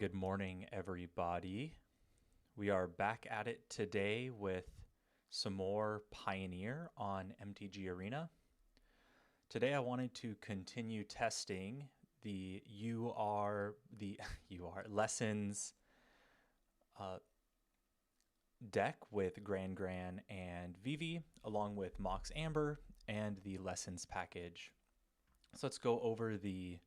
Good morning, everybody. We are back at it today with some more Pioneer on MTG Arena. Today, I wanted to continue testing the UR Lessons uh, deck with Gran Gran and Vivi, along with Mox Amber and the Lessons package. So let's go over the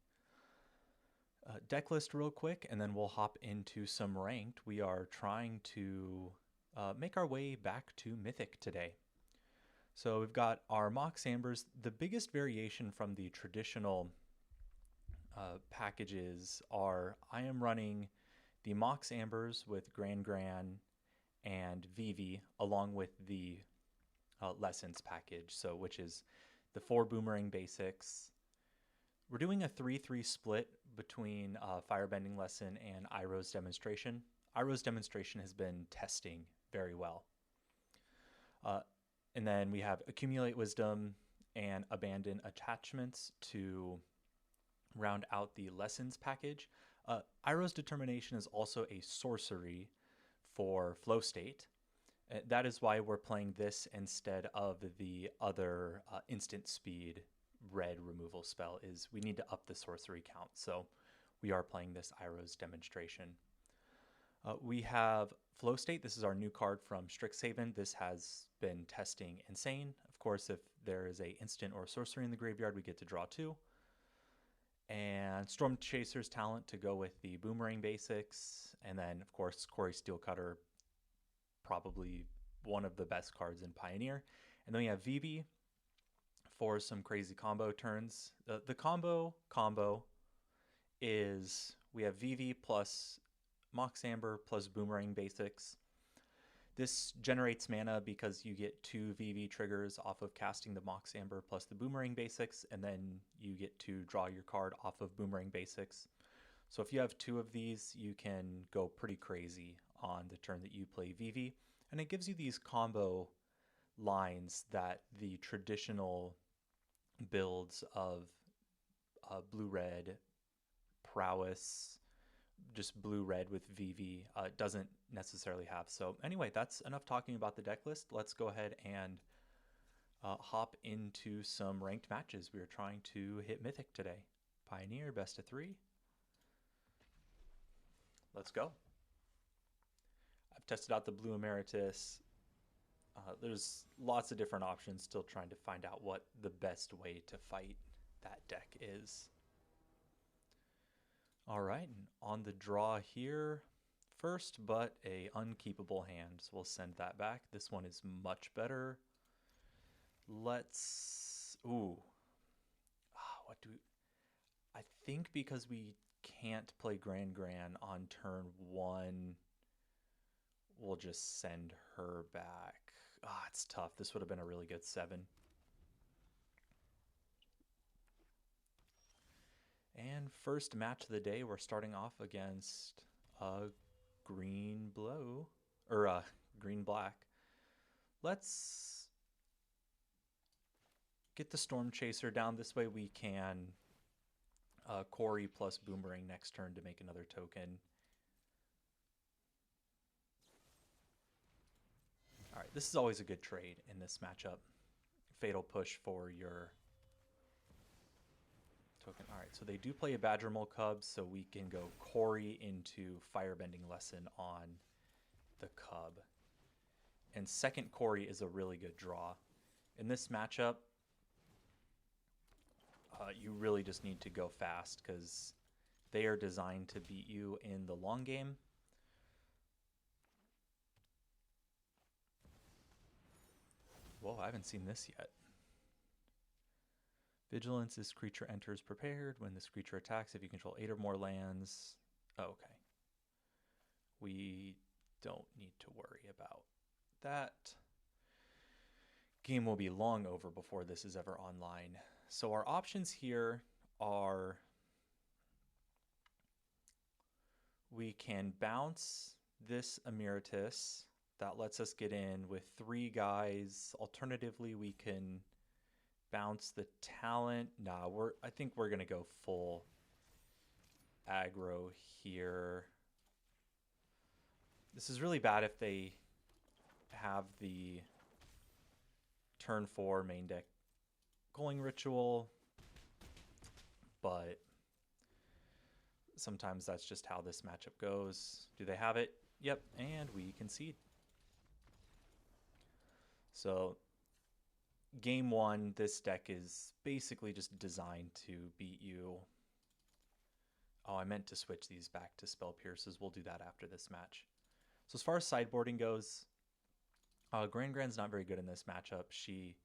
deck list real quick, and then we'll hop into some ranked. We are trying to make our way back to Mythic today. So we've got our Mox Ambers. The biggest variation from the traditional packages are I am running the Mox Ambers with Gran Gran and Vivi, along with the Lessons package, so which is the 4 Boomerang basics. We're doing a 3-3 split between Firebending Lesson and Iroh's Demonstration. Iroh's Demonstration has been testing very well. And then we have Accumulate Wisdom and Abandon Attachments to round out the Lessons package. Iroh's Determination is also a sorcery for Flow State. That is why we're playing this instead of the other instant speed red removal spell. Is we need to up the sorcery count, so we are playing this Iroh's Demonstration. We have Flow State. This is our new card from Strixhaven. This has been testing insane. Of course, if there is a instant or sorcery in the graveyard, we get to draw 2. And Storm Chaser's Talent to go with the Boomerang basics. And then, of course, Corey Steelcutter, probably one of the best cards in Pioneer. And then we have Vivi for some crazy combo turns. The combo is we have Vivi plus Mox Amber plus Boomerang basics. This generates mana because you get 2 Vivi triggers off of casting the Mox Amber plus the Boomerang basics, and then you get to draw your card off of Boomerang basics. So if you have 2 of these, you can go pretty crazy on the turn that you play Vivi, and it gives you these combo lines that the traditional builds of blue-red prowess, just blue-red with Vivi, doesn't necessarily have. So anyway, that's enough talking about the deck list. Let's go ahead and hop into some ranked matches. We are trying to hit Mythic today. Pioneer, best of 3. Let's go. I've tested out the Blue Emeritus. There's lots of different options, still trying to find out what the best way to fight that deck is. All right, and on the draw here, first, but a unkeepable hand, so we'll send that back. This one is much better. Let's, what do we, I think because we can't play Gran Gran on turn 1, we'll just send her back. It's tough. This would have been a really good 7. And first match of the day, we're starting off against green blue, or green black. Let's get the Storm Chaser down. This way we can Corey plus Boomerang next turn to make another token. All right, this is always a good trade in this matchup. Fatal Push for your token. All right, so they do play a Badgermole Cub, so we can go Corey into Firebending Lesson on the Cub. And second Corey is a really good draw. In this matchup, you really just need to go fast because they are designed to beat you in the long game. Whoa, I haven't seen this yet. Vigilance, this creature enters prepared. When this creature attacks, if you control 8 or more lands. Oh, okay. We don't need to worry about that. Game will be long over before this is ever online. So our options here are we can bounce this Emeritus. That lets us get in with 3 guys. Alternatively, we can bounce the talent. Nah, I think we're gonna go full aggro here. This is really bad if they have the turn 4 main deck Culling Ritual, but sometimes that's just how this matchup goes. Do they have it? Yep, and we concede. So game 1, this deck is basically just designed to beat you. Oh, I meant to switch these back to Spell Pierces. We'll do that after this match. So as far as sideboarding goes, Gran Gran's not very good in this matchup. She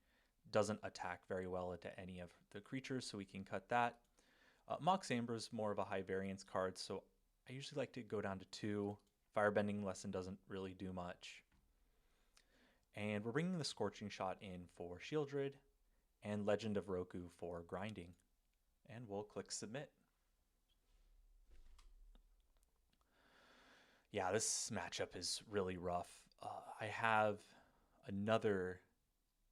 doesn't attack very well into any of the creatures, so we can cut that. Mox Amber is more of a high variance card, so I usually like to go down to 2. Firebending Lesson doesn't really do much. And we're bringing the Scorching Shot in for Shieldred and Legend of Roku for grinding. And we'll click Submit. Yeah, this matchup is really rough. I have another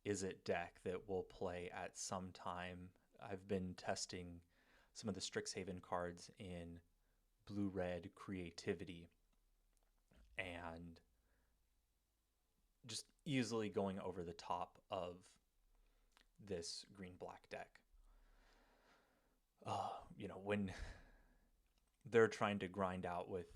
Izzet deck that we'll play at some time. I've been testing some of the Strixhaven cards in blue-red creativity and just easily going over the top of this green-black deck. When they're trying to grind out with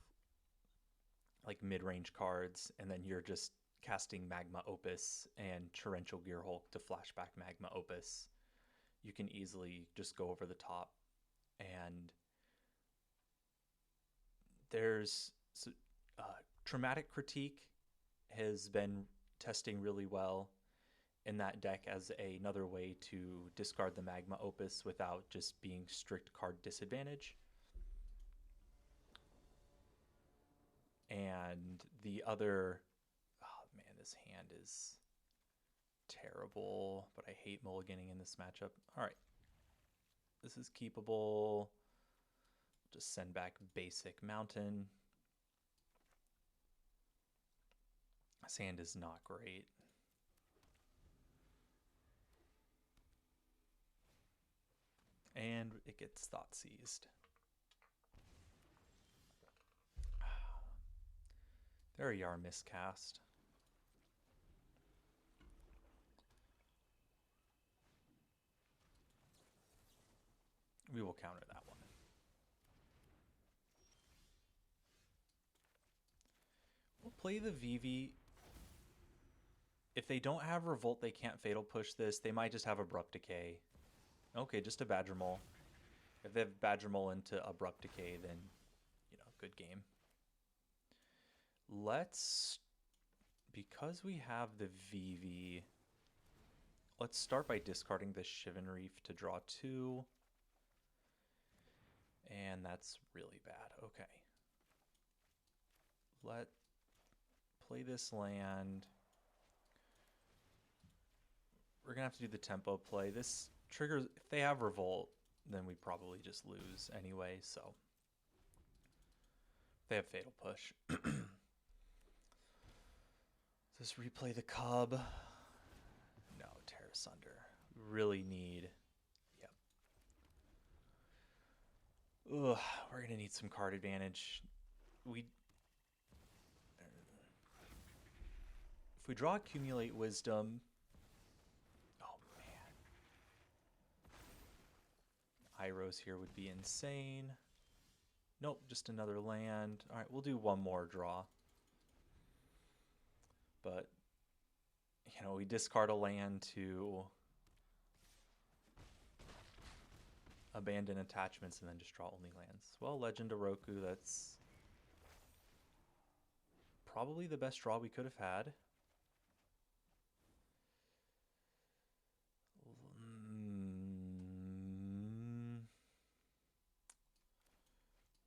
like mid-range cards, and then you're just casting Magma Opus and Torrential Gearhulk to flashback Magma Opus, you can easily just go over the top. And there's Traumatic Critique has been testing really well in that deck as another way to discard the Magma Opus without just being strict card disadvantage. And the other, oh man, this hand is terrible, but I hate mulliganing in this matchup. All right, this is keepable. Just send back basic Mountain. This hand is not great. And it gets Thought Seized. There you are, miscast. We will counter that one. We'll play the Vivi. If they don't have Revolt, they can't Fatal Push this. They might just have Abrupt Decay. Okay, just a Badger Mole. If they have Badger Mole into Abrupt Decay, then, good game. Because we have the Vivi, let's start by discarding the Shivan Reef to draw 2. And that's really bad. Okay. Let's play this land. We're going to have to do the tempo play. This triggers, if they have Revolt, then we probably just lose anyway, so. They have Fatal Push. Just replay the Cub. No, Tear Asunder. Really need. Yep. Ugh, we're going to need some card advantage. If we draw Accumulate Wisdom. Oh, man. Iros here would be insane. Nope, just another land. All right, we'll do one more draw. But, we discard a land to abandon attachments and then just draw only lands. Well, Legend of Roku, that's probably the best draw we could have had.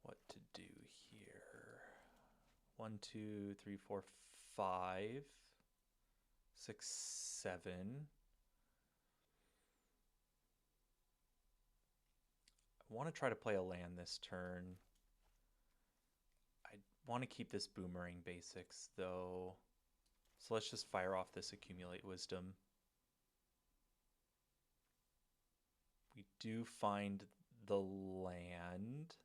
What to do here? 1, 2, 3, 4, 5, 6, 7. I want to try to play a land this turn. I want to keep this Boomerang basics though. So let's just fire off this Accumulate Wisdom. We do find the land.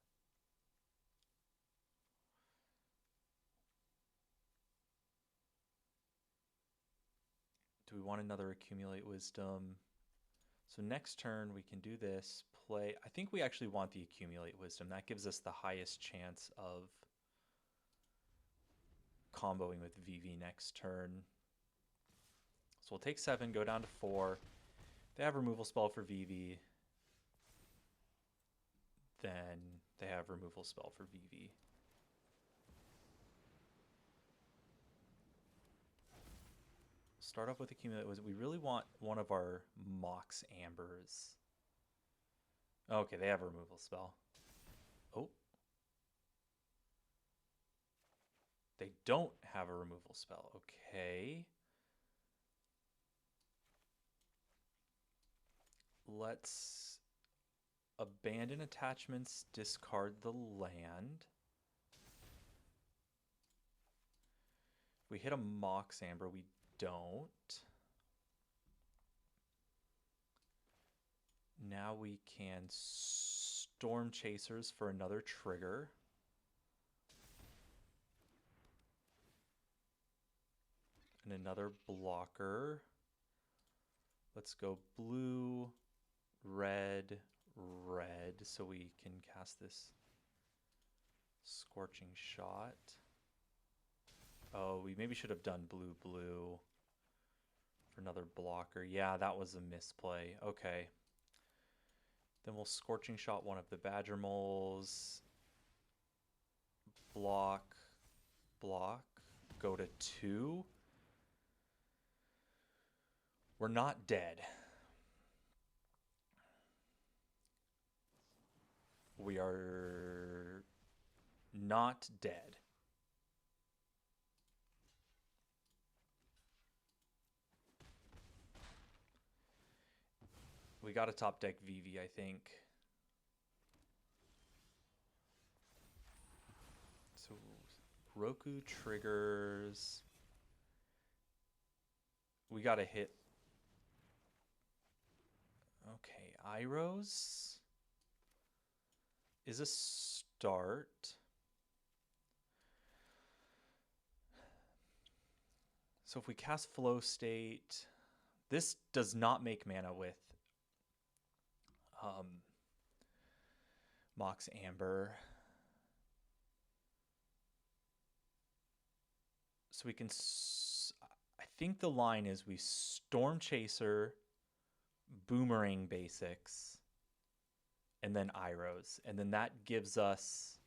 Do we want another accumulate wisdom? So next turn we can do this, play. I think we actually want the accumulate wisdom. That gives us the highest chance of comboing with Vivi next turn. So we'll take 7, go down to 4. They have removal spell for Vivi. Then they have removal spell for Vivi. Start off with accumulate. We really want one of our Mox Ambers. Okay, they have a removal spell. Oh. They don't have a removal spell. Okay. Let's abandon attachments, discard the land. We hit a Mox Amber. We don't. Now we can Storm Chasers for another trigger. And another blocker. Let's go blue, red, red, so we can cast this Scorching Shot. Oh, we maybe should have done blue, blue for another blocker. Yeah, that was a misplay. Okay. Then we'll Scorching Shot one of the Badger Moles. Block, block, go to 2. We're not dead. We are not dead. We got to top deck Vivi, I think. So Roku triggers. We got to hit. Okay, Iros is a start. So if we cast Flow State, this does not make mana with Mox Amber. So we can, I think the line is we Storm Chaser, Boomerang basics, and then Iros. And then that gives us,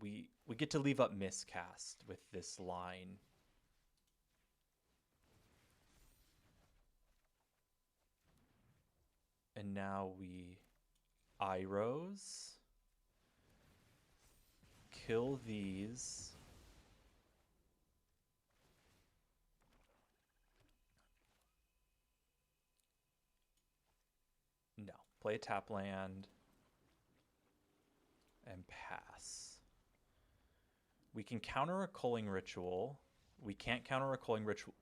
we get to leave up Miscast with this line. And now we Iros, kill these. No, play a tap land and pass. We can counter a Culling Ritual. We can't counter a Culling Ritual.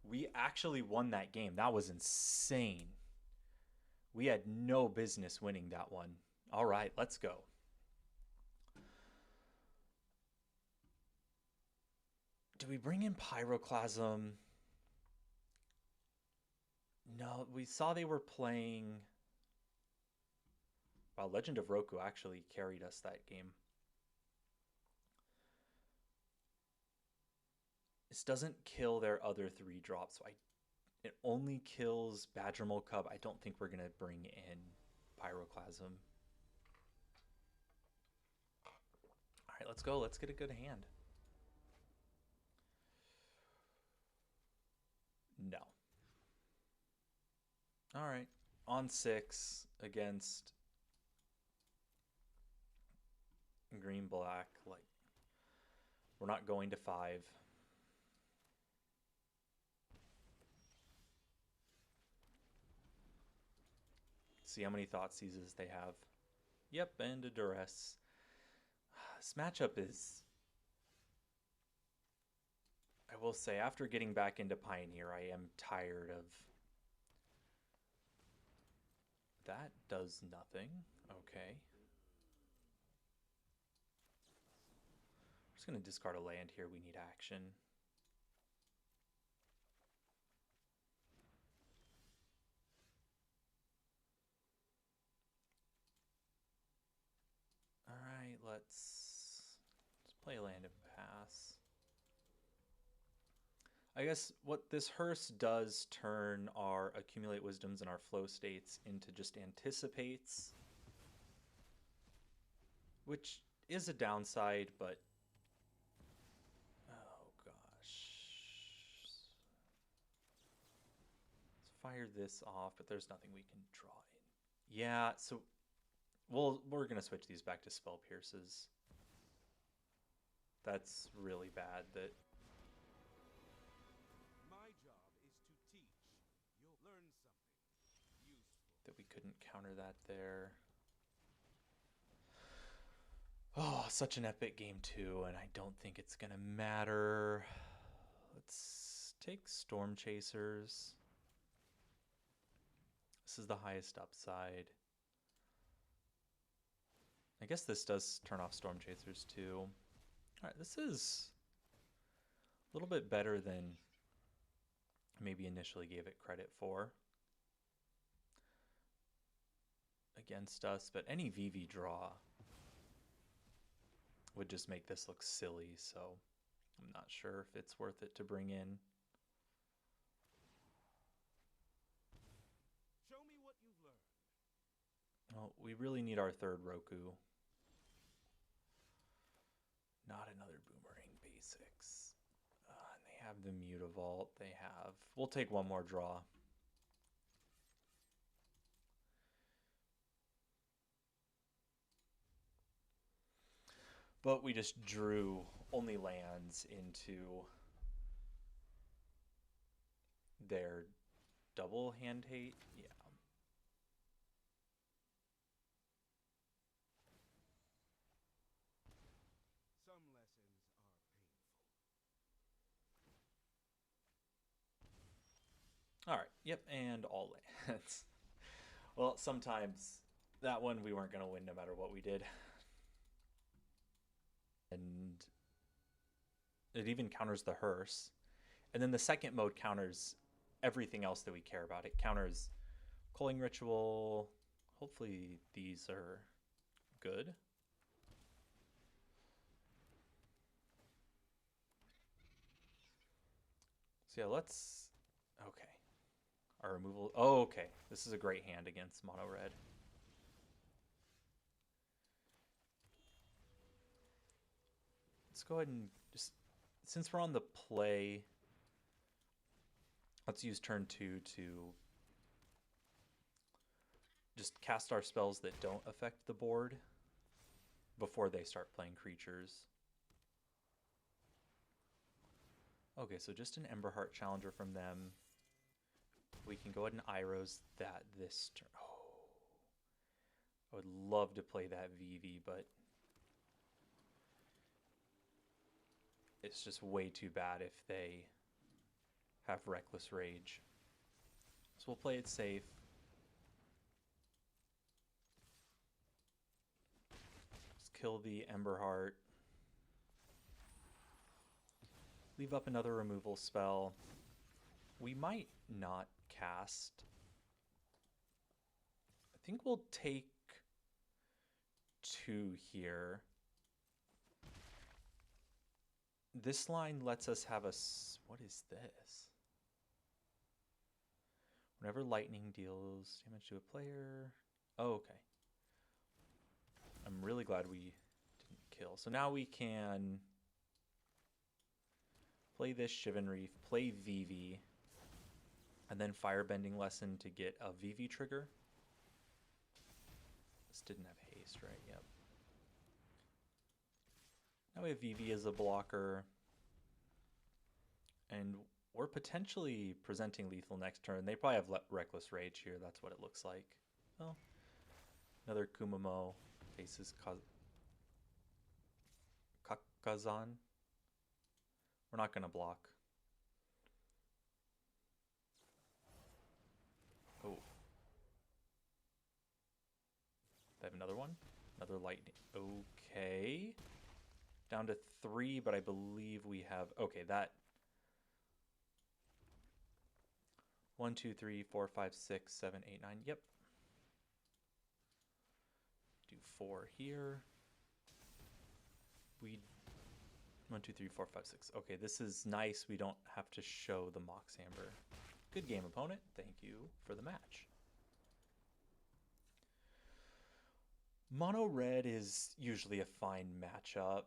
We actually won that game. That was insane. We had no business winning that one. All right, let's go. Do we bring in Pyroclasm? No, we saw they were playing. Wow, Legend of Roku actually carried us that game. This doesn't kill their other 3 drops, so it only kills Badgermole Cub. I don't think we're going to bring in Pyroclasm. All right, let's go. Let's get a good hand. No. All right. On 6 against green black. Like, we're not going to 5. See how many thought seizes they have. Yep, and a duress. This matchup is, I will say, after getting back into Pioneer, I am tired of. That does nothing. Okay. I'm just going to discard a land here. We need action. kind of pass. I guess what this hearse does turn our accumulate wisdoms and our flow states into just anticipates, which is a downside, but oh gosh. Let's fire this off, but there's nothing we can draw in. Yeah, so we're gonna switch these back to spell pierces. That's really bad that My job is to teach. You'll learn something useful. that we couldn't counter that there. Oh, such an epic game too, and I don't think it's gonna matter. Let's take Storm Chasers. This is the highest upside. I guess this does turn off Storm Chasers too. Alright, this is a little bit better than maybe initially gave it credit for against us, but any Vivi draw would just make this look silly, so I'm not sure if it's worth it to bring in. Show me what you've learned. Well, we really need our third Roku. Not another Boomerang Basics. And they have the Mutavault. They have... We'll take one more draw. But we just drew only lands into their double hand hate. Yeah. Some lessons are painful. All right. Yep. And all lands. Well, sometimes that one we weren't going to win no matter what we did. And it even counters the hearse. And then the second mode counters everything else that we care about. It counters Culling Ritual. Hopefully these are good. So yeah, let's... Okay. Our removal... Oh, okay. This is a great hand against mono red. Let's go ahead and just... Since we're on the play, let's use turn 2 to just cast our spells that don't affect the board before they start playing creatures. Okay, so just an Emberheart Challenger from them. We can go ahead and Iros that this turn. Oh, I would love to play that Vivi, but it's just way too bad if they have Reckless Rage. So we'll play it safe. Just kill the Emberheart. Leave up another removal spell. We might not cast. I think we'll take 2 here. This line lets us have a... What is this? Whenever lightning deals damage to a player... Oh, okay. I'm really glad we didn't kill. So now we can play this Shivan Reef, play Vivi, and then Firebending Lesson to get a Vivi trigger. This didn't have haste, right? Yep. Now we have Vivi as a blocker. And we're potentially presenting lethal next turn. They probably have Reckless Rage here. That's what it looks like. Well, another Kumamo faces Kakazan. We're not going to block. Oh. They have another one. Another lightning. Okay. Down to 3, but I believe we have... Okay, that... 1, 2, 3, 4, 5, 6, 7, 8, 9. Yep. Do 4 here. We 1, 2, 3, 4, 5, 6. Okay, this is nice. We don't have to show the Mox Amber. Good game, opponent. Thank you for the match. Mono red is usually a fine matchup.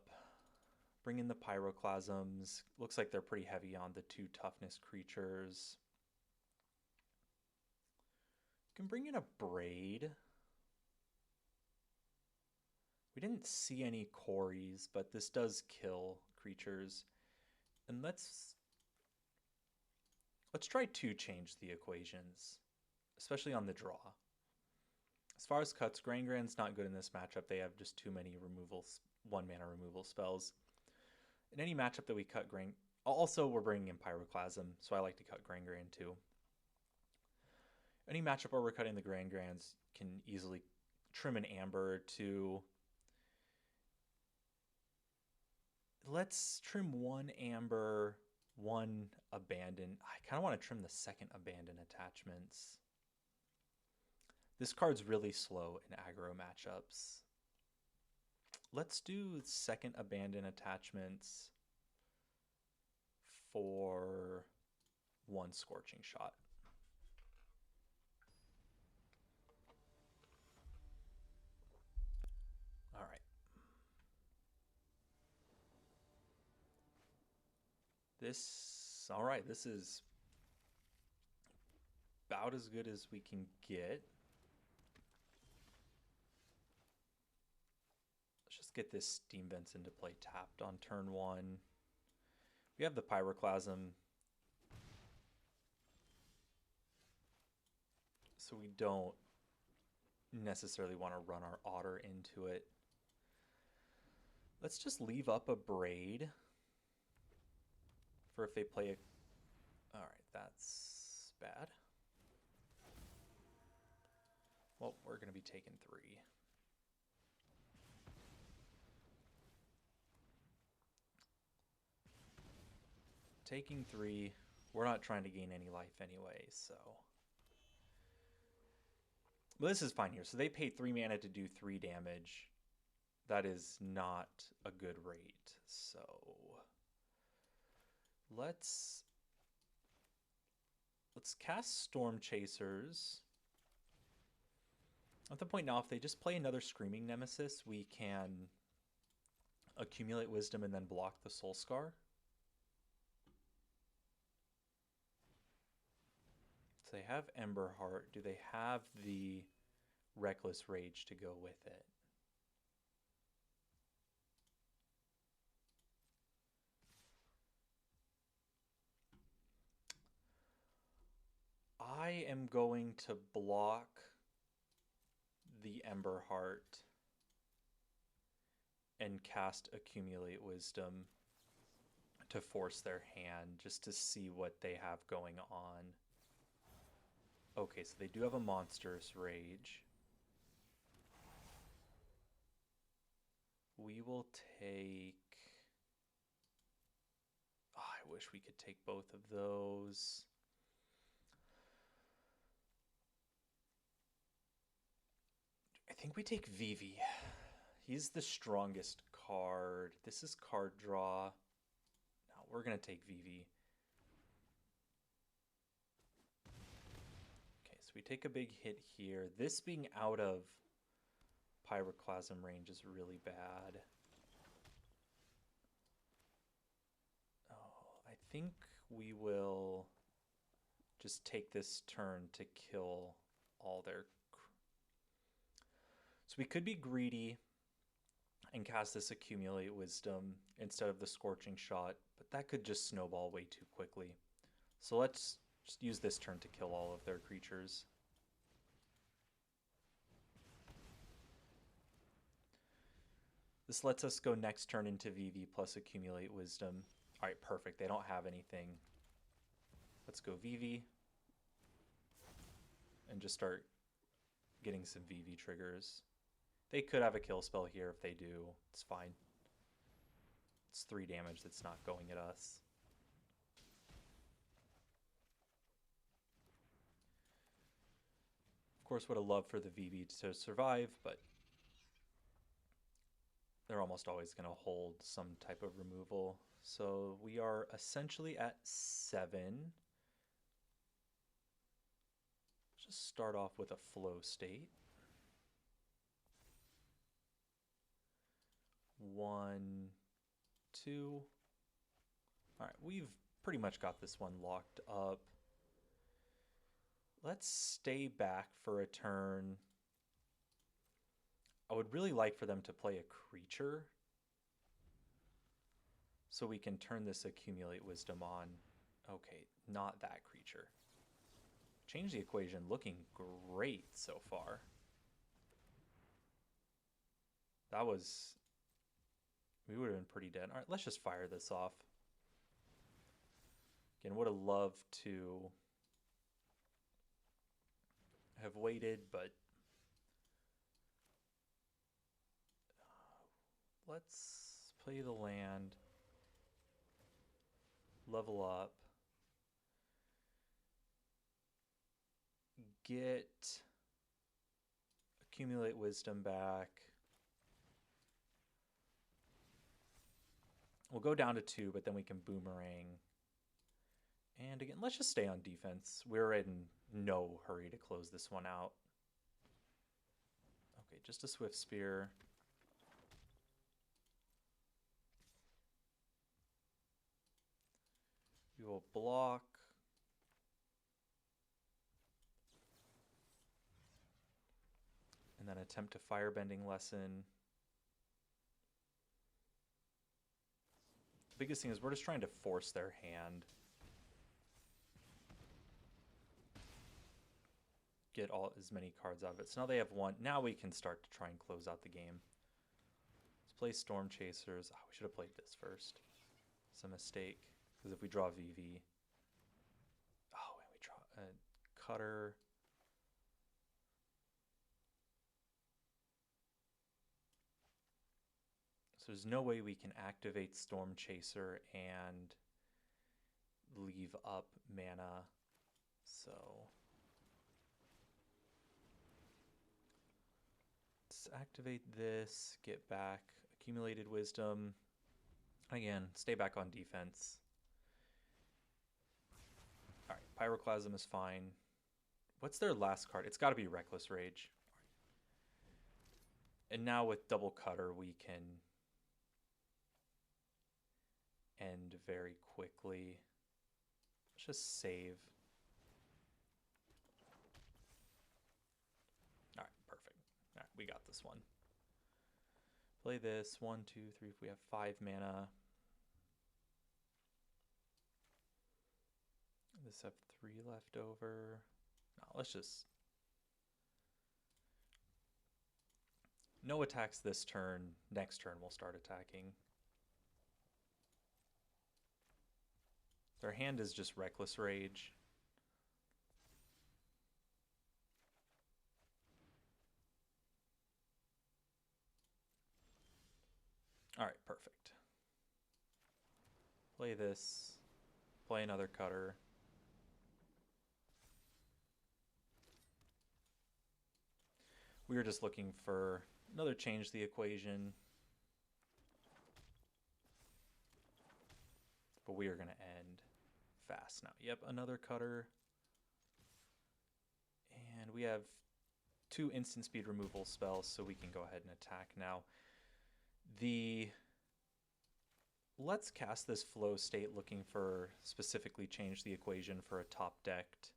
Bring in the Pyroclasms. Looks like they're pretty heavy on the 2 toughness creatures. You can bring in a Braid. We didn't see any Cories, but this does kill creatures. And let's try to change the equations, especially on the draw. As far as cuts, Gran Gran's not good in this matchup. They have just too many removals, 1-mana removal spells. In any matchup that we cut Gran... Also, we're bringing in Pyroclasm, so I like to cut Gran Gran too. Any matchup where we're cutting the Gran Grans can easily trim an Amber to... Let's trim 1 Amber, 1 Abandon. I kind of want to trim the second Abandon attachments. This card's really slow in aggro matchups. Let's do second Abandon attachments for 1 Scorching Shot. All right. All right, this is about as good as we can get. Let's just get this Steam Vents into play tapped on turn 1. We have the Pyroclasm, so we don't necessarily want to run our Otter into it. Let's just leave up a Braid for if they play a... All right, that's bad. Well, we're going to be taking 3. Taking 3. We're not trying to gain any life anyway, so... But this is fine here. So they paid 3 mana to do 3 damage. That is not a good rate. So let's cast Storm Chasers. At the point now, if they just play another Screaming Nemesis, we can accumulate Wisdom and then block the Soul Scar. So they have Emberheart. Do they have the Reckless Rage to go with it? I am going to block the Emberheart and cast Accumulate Wisdom to force their hand just to see what they have going on. Okay, so they do have a Monstrous Rage. We will take... Oh, I wish we could take both of those. I think we take Vivi. He's the strongest card. This is card draw. No, we're going to take Vivi. Okay, so we take a big hit here. This being out of Pyroclasm range is really bad. Oh, I think we will just take this turn to kill all their... So we could be greedy and cast this Accumulate Wisdom instead of the Scorching Shot, but that could just snowball way too quickly. So let's just use this turn to kill all of their creatures. This lets us go next turn into Vivi plus Accumulate Wisdom. All right, perfect. They don't have anything. Let's go Vivi and just start getting some Vivi triggers. They could have a kill spell here. If they do, it's fine. It's 3 damage that's not going at us. Of course, would have loved for the Vivi to survive, but they're almost always going to hold some type of removal. So we are essentially at 7. Just start off with a flow state. 1, 2. All right, we've pretty much got this one locked up. Let's stay back for a turn. I would really like for them to play a creature so we can turn this accumulate wisdom on. Okay, not that creature. Change the equation, looking great so far. That was... we would have been pretty dead. All right, let's just fire this off. Again, would have loved to have waited, but let's play the land, level up, get accumulate wisdom back. We'll go down to 2, but then we can boomerang. And again, let's just stay on defense. We're in no hurry to close this one out. Okay, just a Swift Spear. We will block. And then attempt a Firebending Lesson. The biggest thing is we're just trying to force their hand. Get as many cards out of it. So now they have 1. Now we can start to try and close out the game. Let's play Storm Chasers. Oh, we should have played this first. It's a mistake. Because if we draw Vivi... oh, and we draw a Cutter. So there's no way we can activate Storm Chaser and leave up mana. So... activate this, get back accumulated wisdom. Again, stay back on defense. All right, Pyroclasm is fine. What's their last card? It's got to be Reckless Rage. And now with Double Cutter, we can end very quickly. Let's just save. We got this one. Play this. 1, 2, 3. If we have 5 mana. This have 3 left over. No, let's just... no attacks this turn. Next turn we'll start attacking. Their hand is just Reckless Rage. All right, perfect. Play this. Play another Cutter. We were just looking for another change to the equation. But we are going to end fast now. Yep, another Cutter. And we have 2 instant speed removal spells, so we can go ahead and attack now. Let's cast this flow state looking for specifically change the equation for a top decked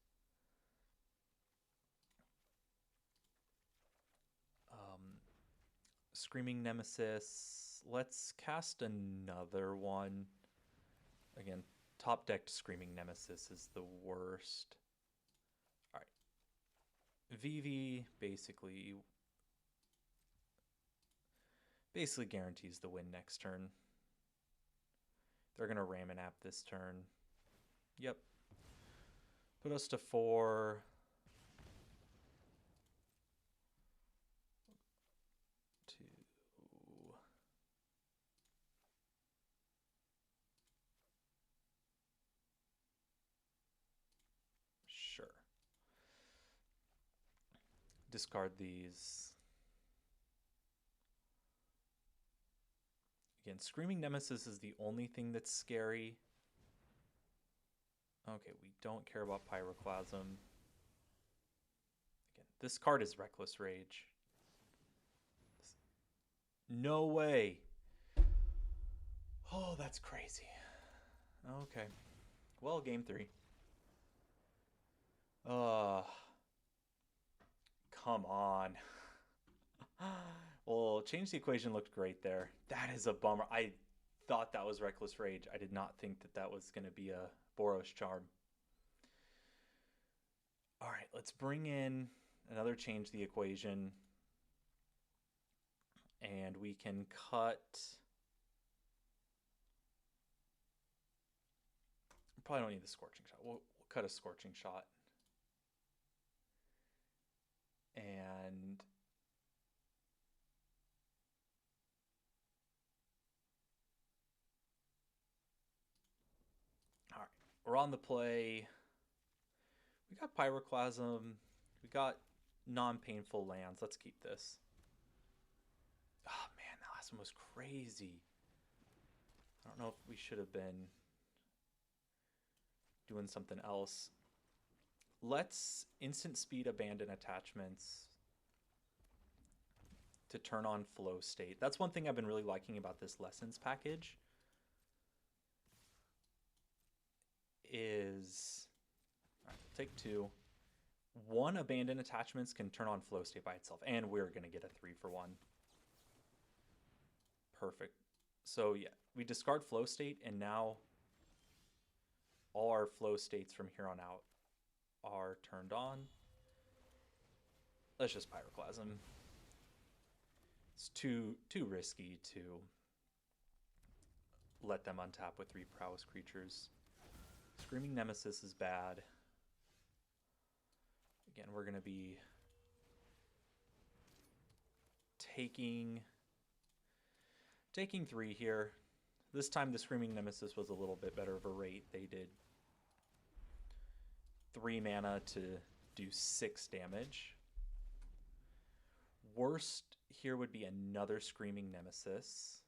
Screaming Nemesis. Let's cast another one. Again, top decked Screaming Nemesis is the worst. All right. Vivi basically guarantees the win next turn. They're going to ram an app this turn. Yep. Put us to 4. Sure. Discard these. Again, Screaming Nemesis is the only thing that's scary. Okay, we don't care about Pyroclasm. Again, this card is Reckless Rage. No way. Oh, that's crazy. Okay. Well, game 3. Come on. Well, Change the Equation looked great there. That is a bummer. I thought that was Reckless Rage. I did not think that that was going to be a Boros Charm. All right, let's bring in another Change the Equation. And we can cut... Probably don't need the Scorching Shot. We'll cut a Scorching Shot. And... All right, we're on the play. We got Pyroclasm. We got non-painful lands. Let's keep this. Oh, man, that last one was crazy. I don't know if we should have been doing something else. Let's instant speed abandon attachments to turn on flow state. That's one thing I've been really liking about this lessons package is... All right, we'll take 2. 1 abandon attachments can turn on flow state by itself, and we're going to get a 3-for-1. Perfect. So yeah, we discard flow state, and now all our flow states from here on out are turned on. Let's just Pyroclasm. It's too risky to let them untap with 3 prowess creatures. Screaming Nemesis is bad. Again, we're going to be taking 3 here. This time the Screaming Nemesis was a little bit better of a rate. They did 3 mana to do 6 damage. Worst here would be another Screaming Nemesis.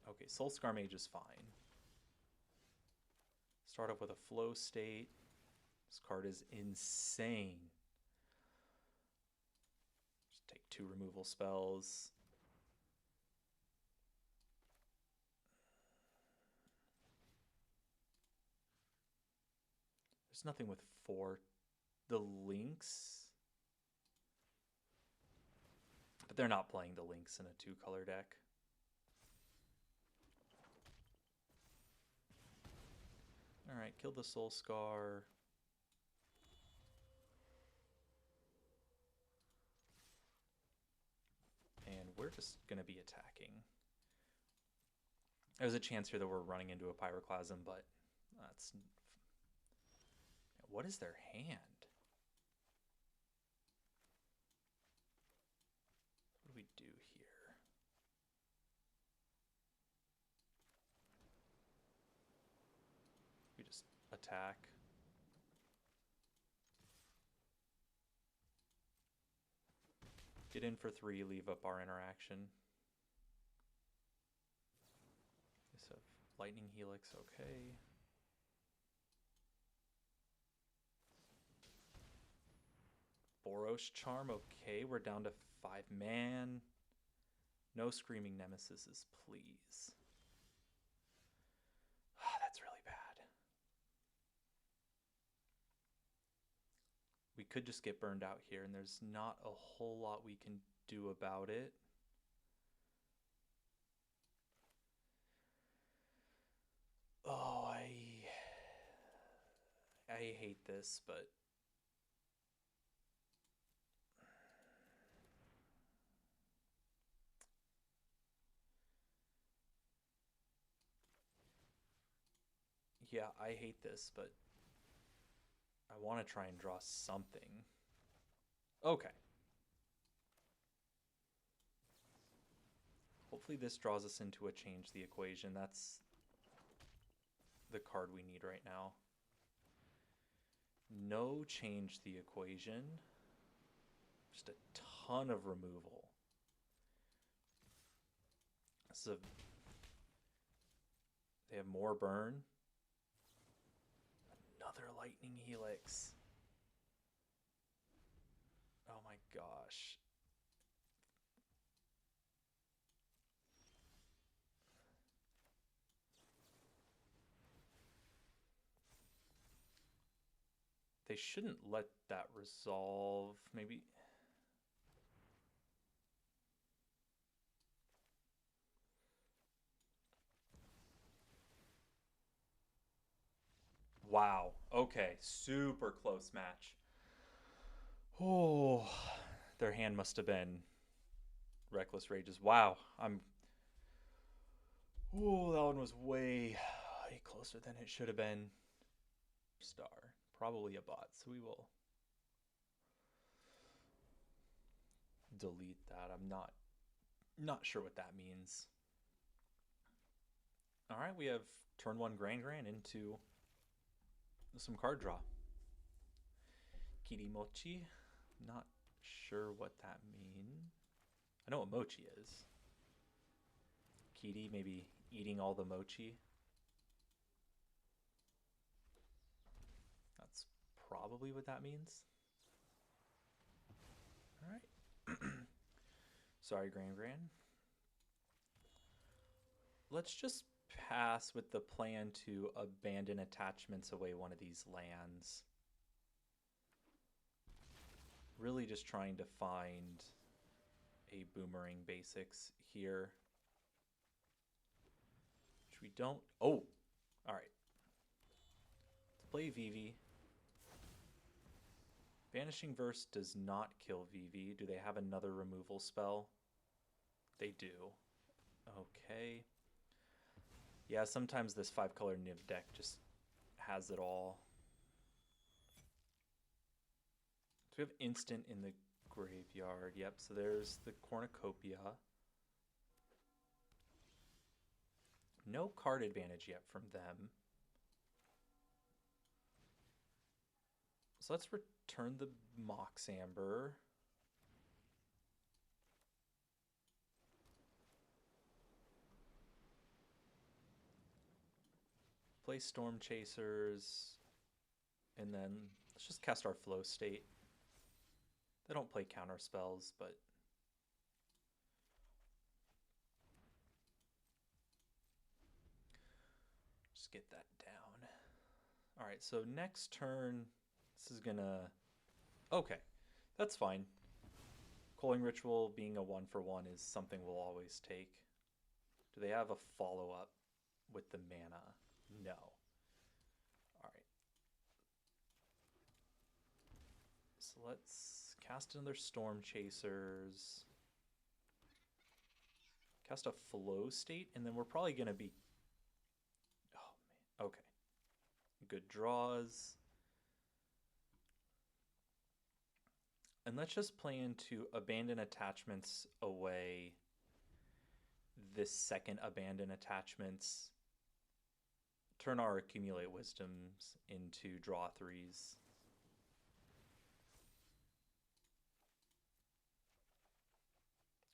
Okay, Soulscar Mage is fine. Start off with a flow state. This card is insane. Just take 2 removal spells. There's nothing with 4. The Lynx. But they're not playing the Lynx in a 2-color deck. Alright, kill the Soulscar. And we're just going to be attacking. There's a chance here that we're running into a Pyroclasm, but that's... What is their hand? What do we do here? We just attack. Get in for 3, leave up our interaction. So, Lightning Helix, okay. Boros Charm, okay. We're down to 5 man. No Screaming Nemesis, please. That's really bad. We could just get burned out here, and there's not a whole lot we can do about it. Oh, I hate this, but... Yeah, I hate this, but I want to try and draw something. Okay. Hopefully this draws us into a Change the Equation. That's the card we need right now. No Change the Equation. Just a ton of removal. This is a have more burn. Another lightning helix. Oh my gosh. They shouldn't let that resolve. Maybe. Wow. Okay. Super close match. Oh, their hand must have been Reckless Rages. Wow. Oh, that one was way closer than it should have been. Star. Probably a bot, so we will delete that. I'm not sure what that means. All right, we have turn one Gran Gran into some card draw. Kirimochi. Not sure what that means. I know what mochi is. Kiri, maybe eating all the mochi. That's probably what that means. All right. Sorry, Gran Gran. Let's just pass with the plan to abandon attachments away one of these lands. Really just trying to find a boomerang basics here. Which we don't. Oh! Alright. Let's play Vivi. Vanishing Verse does not kill Vivi. Do they have another removal spell? They do. Okay. Yeah, sometimes this 5-color Niv deck just has it all. So we have instant in the graveyard. Yep, so there's the Cornucopia. No card advantage yet from them. So let's return the Mox Amber. Play Storm Chasers. And then let's just cast our Flow State. They don't play counter spells, but just get that down. All right, so next turn, this is gonna... Okay, that's fine. Culling Ritual being a 1-for-1 is something we'll always take. Do they have a follow-up with the mana? No. All right. So let's cast another Storm Chasers. Cast a Flow State, and then we're probably going to be... Oh, man. Okay. Good draws. And let's just plan to abandon attachments away this second abandon attachments. Turn our accumulate wisdoms into draw threes.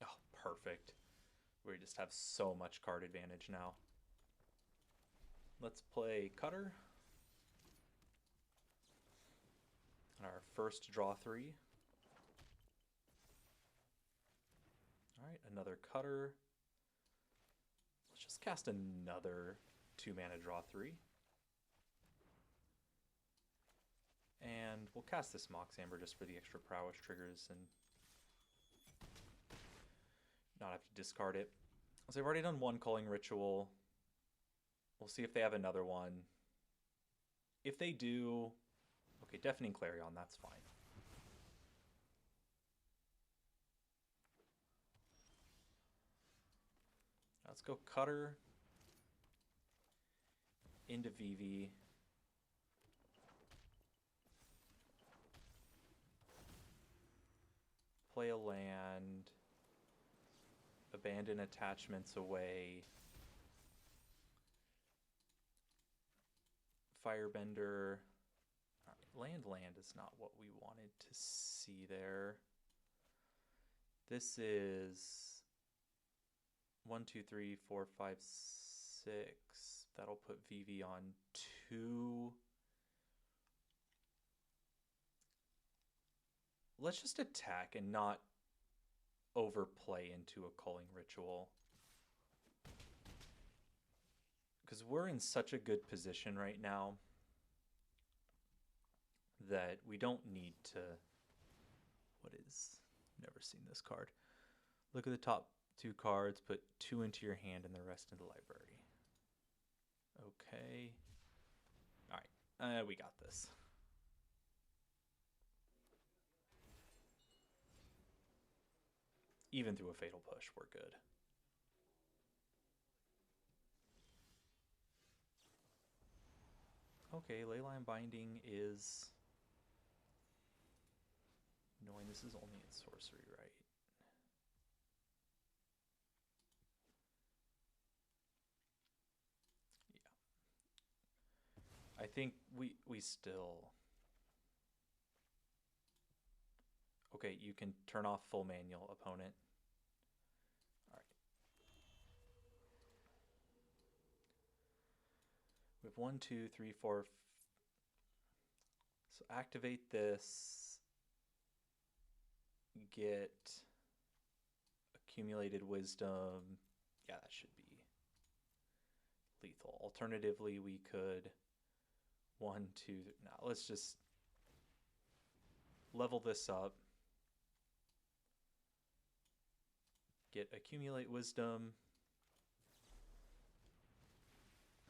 Oh, perfect. We just have so much card advantage now. Let's play Cutter. Our first draw three. All right, another Cutter. Let's just cast another 2-mana draw three. And we'll cast this Mox Amber just for the extra prowess triggers and not have to discard it. So they've already done one Culling Ritual. We'll see if they have another one. If they do, okay, Deafening Clarion, that's fine. Let's go Cutter into Vivi. Play a land. Abandon attachments away. Firebender. Right, land is not what we wanted to see there. This is 1, 2, 3, 4, 5, 6, That'll put Vivi on 2. Let's just attack and not overplay into a culling ritual. Because we're in such a good position right now that we don't need to. What is. Never seen this card. Look at the top 2 cards, put 2 into your hand and the rest in the library. Okay. Alright, we got this. Even through a fatal push, we're good. Okay, Leyline Binding is... Knowing this is only in sorcery, right? Yeah. I think we still... Okay, you can turn off full manual, opponent. Alright. We have 1, 2, 3, 4... So activate this. Get accumulated wisdom. Yeah, that should be lethal. Alternatively, we could 1, 2. Now let's just level this up. Get accumulate wisdom.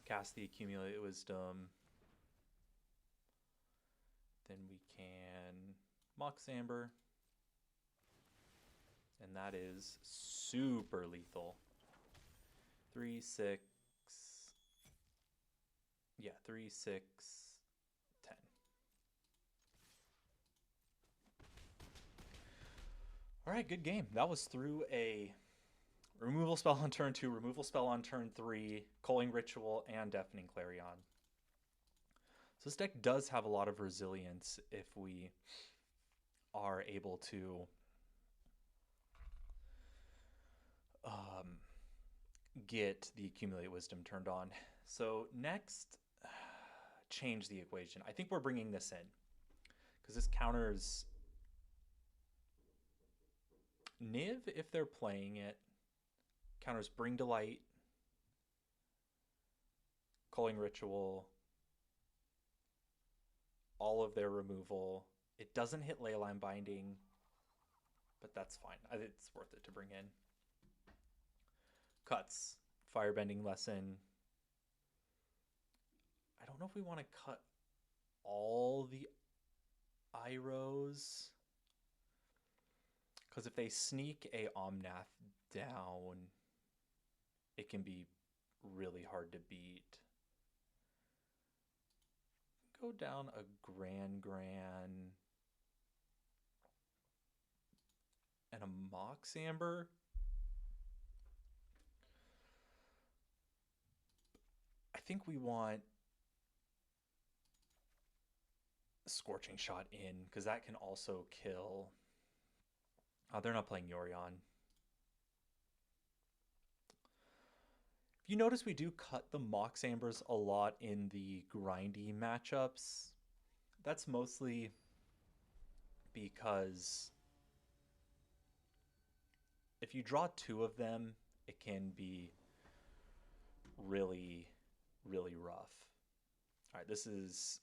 Cast the accumulate wisdom. Then we can Mox Amber. And that is super lethal. 3, 6. Yeah, 3, 6, 10. Alright, good game. That was through a removal spell on turn 2, removal spell on turn 3, Culling Ritual, and Deafening Clarion. So this deck does have a lot of resilience if we are able to get the Accumulate Wisdom turned on. So next, change the equation. I think we're bringing this in because this counters Niv if they're playing it. Counters Bring Delight, Culling Ritual, all of their removal. It doesn't hit Leyline Binding, but that's fine. It's worth it to bring in. Cuts. Firebending Lesson. I don't know if we want to cut all the Iros. Because if they sneak a Omnath down, it can be really hard to beat. Go down a Gran Gran and a Mox Amber. I think we want Scorching Shot in because that can also kill. Oh, they're not playing Yorion. If you notice, we do cut the Mox Ambers a lot in the grindy matchups. That's mostly because if you draw 2 of them, it can be really, really rough. All right, this is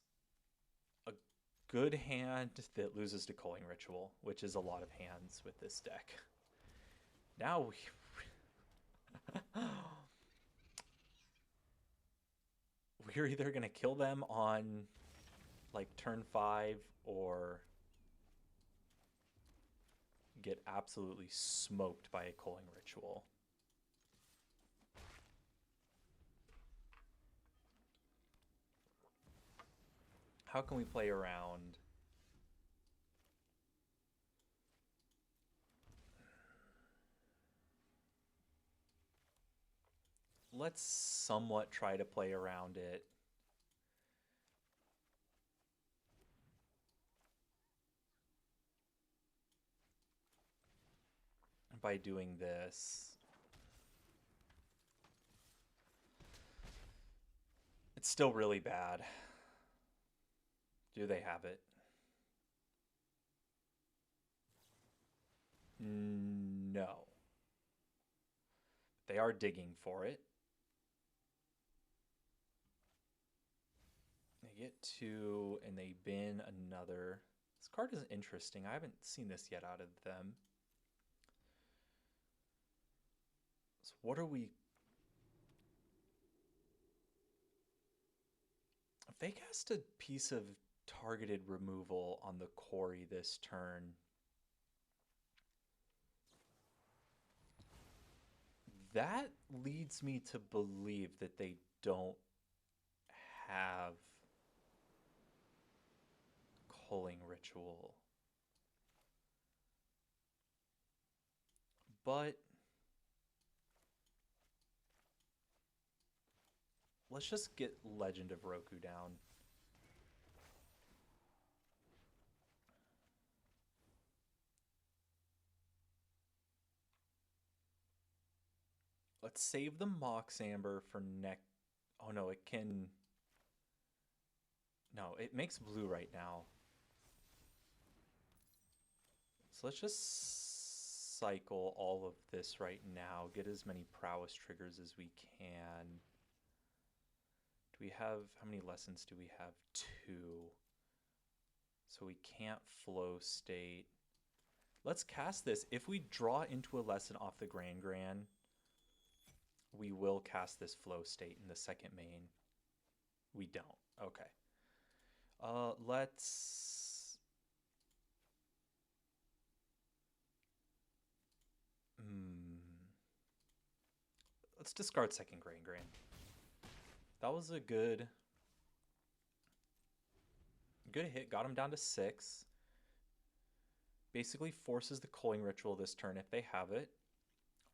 a good hand that loses to Culling Ritual, which is a lot of hands with this deck. Now we're either going to kill them on like turn 5 or get absolutely smoked by a Culling Ritual. How can we play around? Let's somewhat try to play around it. By doing this. It's still really bad. Do they have it? No. They are digging for it. They get two, and they bin another. This card is interesting. I haven't seen this yet out of them. So what are we... If they cast a piece of targeted removal on the quarry this turn, that leads me to believe that they don't have Culling Ritual. But let's just get Legend of Roku down. Let's save the Mox Amber for next. Oh no, it can. No, it makes blue right now. So let's just cycle all of this right now. Get as many prowess triggers as we can. Do we have, how many lessons do we have? 2. So we can't flow state. Let's cast this. If we draw into a lesson off the Gran Gran, we will cast this flow state in the second main. We don't. Okay. Let's... Let's discard second Gran Gran. That was a good hit. Got him down to 6. Basically forces the Culling Ritual this turn if they have it.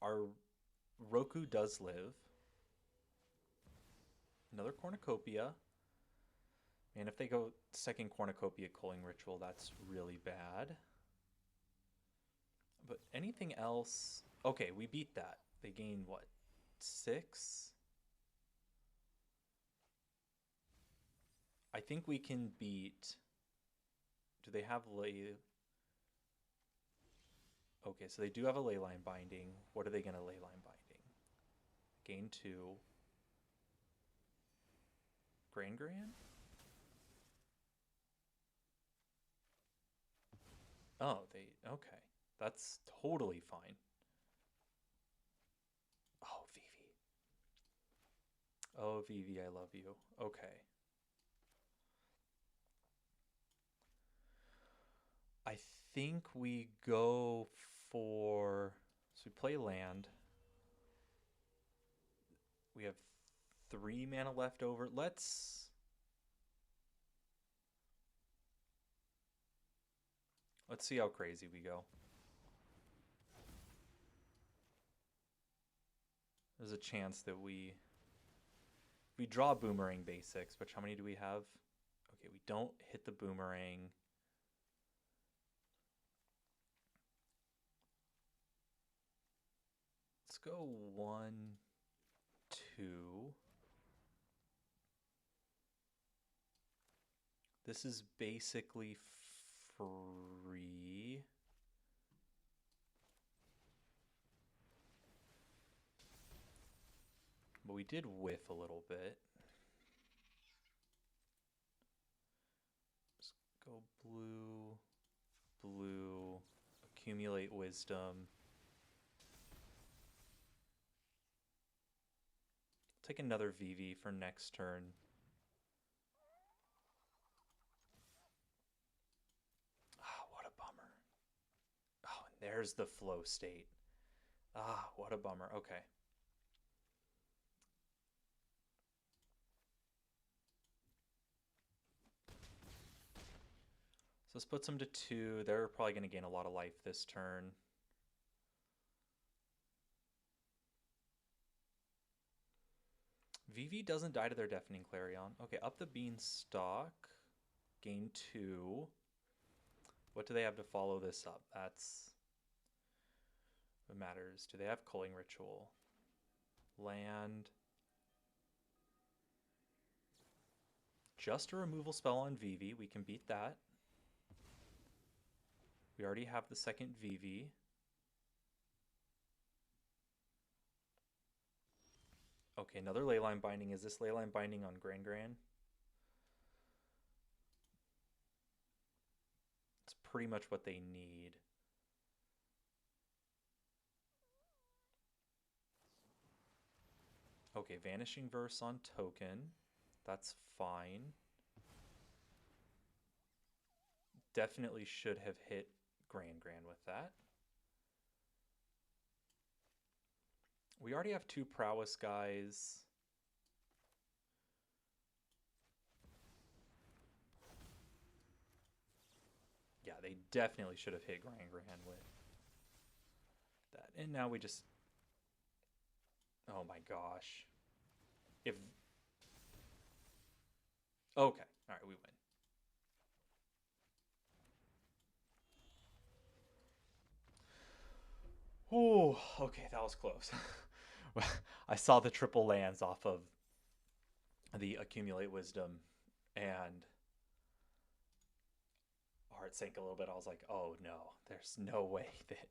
Our Roku does live. Another Cornucopia. And if they go second Cornucopia Culling Ritual, that's really bad. But anything else... Okay, we beat that. They gain, what, 6? I think we can beat... Do they have ley... Okay, so they do have a Leyline Binding. What are they going to Leyline Binding? Gain 2. Gran Gran? Oh, they... Okay. That's totally fine. Oh, Vivi. Oh, Vivi, I love you. Okay. I think we go for... So we play land. We have 3 mana left over. Let's see how crazy we go. There's a chance that we draw Boomerang basics, which how many do we have? Okay, we don't hit the Boomerang. Let's go 1, 2. This is basically free. But we did whiff a little bit. Just go blue, blue, accumulate wisdom. Take another Vivi for next turn. Ah, what a bummer. Oh, and there's the flow state. Ah, what a bummer. Okay. So this puts them to 2. They're probably going to gain a lot of life this turn. Vivi doesn't die to their Deafening Clarion. Okay, up the Beanstalk. Gain 2. What do they have to follow this up? That's what matters. Do they have Culling Ritual? Land. Just a removal spell on Vivi. We can beat that. We already have the second Vivi. Okay, another Leyline Binding. Is this Leyline Binding on Gran Gran? It's pretty much what they need. Okay, Vanishing Verse on Token. That's fine. Definitely should have hit Gran Gran with that. We already have two Prowess guys. Yeah, they definitely should have hit Gran Gran with that. And now we just... Oh my gosh. If... Okay. All right, we win. Oh, okay, that was close. I saw the triple lands off of the Accumulate Wisdom, and heart sank a little bit. I was like, oh no, there's no way that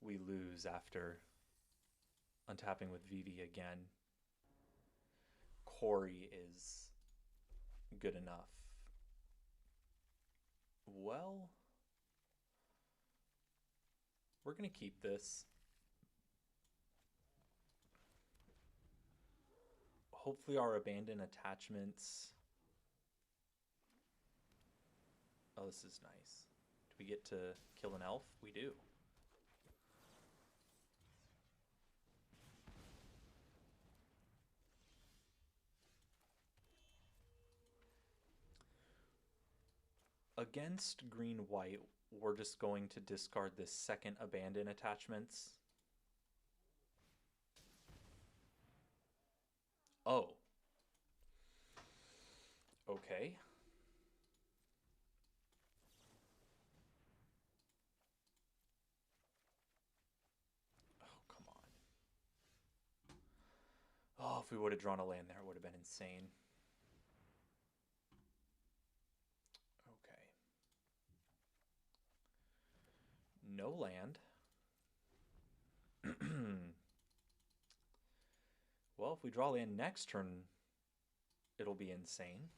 we lose after untapping with Vivi again. Corey is good enough. Well, we're going to keep this. Hopefully our abandoned attachments... Oh, this is nice. Do we get to kill an elf? We do. Against green-white, we're just going to discard this second abandon attachments. Oh. Okay. Oh, come on. Oh, if we would have drawn a land there, it would have been insane. Okay. No land. Well, if we draw land next turn, it'll be insane.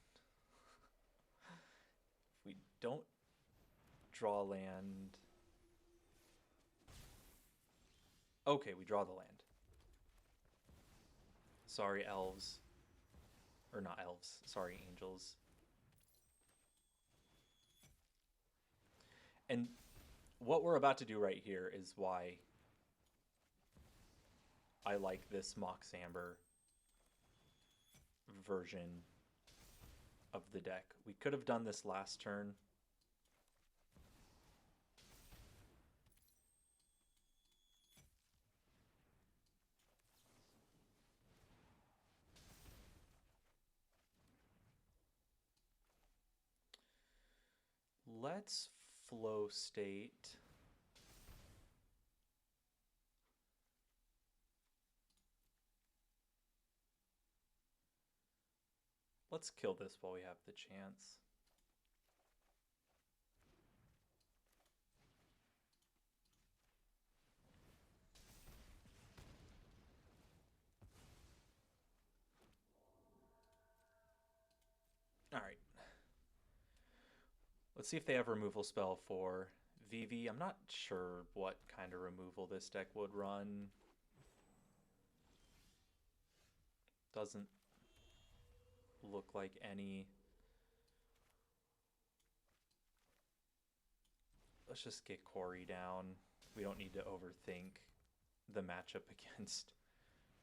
If we don't draw land... Okay, we draw the land. Sorry, elves. Or not elves. Sorry, angels. And what we're about to do right here is why I like this Mox Amber version of the deck. We could have done this last turn. Let's flow state. Let's kill this while we have the chance. All right. Let's see if they have a removal spell for Vivi. I'm not sure what kind of removal this deck would run. Doesn't look like any. Let's just get Corey down. We don't need to overthink the matchup against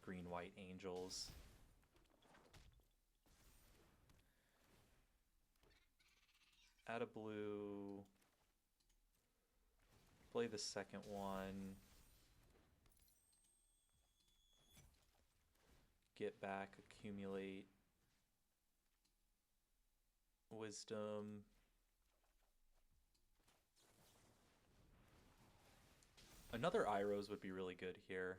green-white angels. Add a blue. Play the second one. Get back, accumulate wisdom. Another Iros would be really good here.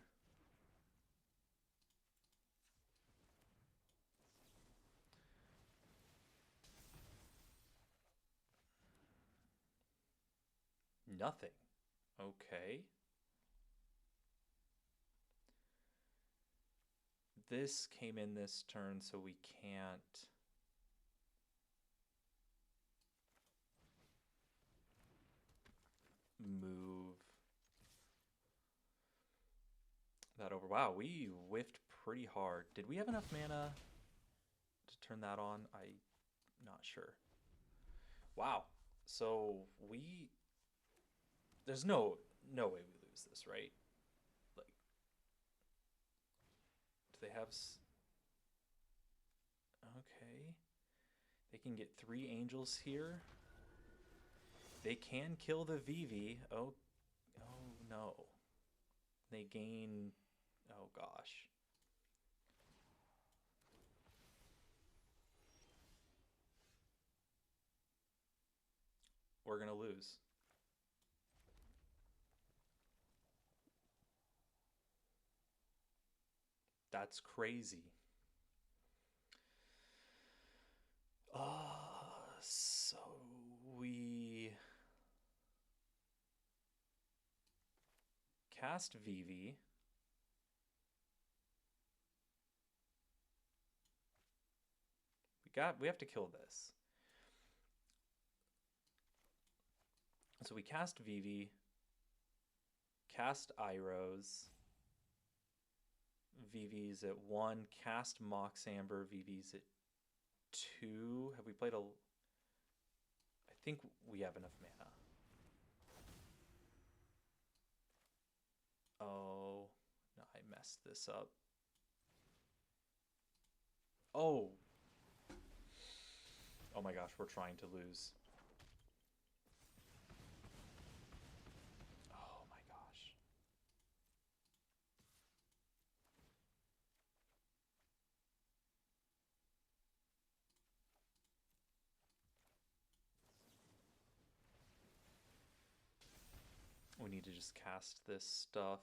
Nothing. Okay. This came in this turn, so we can't. Move that over. Wow, we whiffed pretty hard. Did we have enough mana to turn that on? I'm not sure. Wow. So we there's no way we lose this, right? Like, do they have okay. They can get 3 angels here. They can kill the Vivi. Oh, oh no. They gain oh gosh. We're going to lose. That's crazy. So we cast Vivi. We have to kill this. So we cast Vivi, cast Iros. Vivi's at 1, cast Mox Amber. Vivi's at 2. Have we played a I think we have enough mana. Oh, no, I messed this up. Oh. Oh my gosh, we're trying to lose. Oh my gosh. We need to just cast this stuff.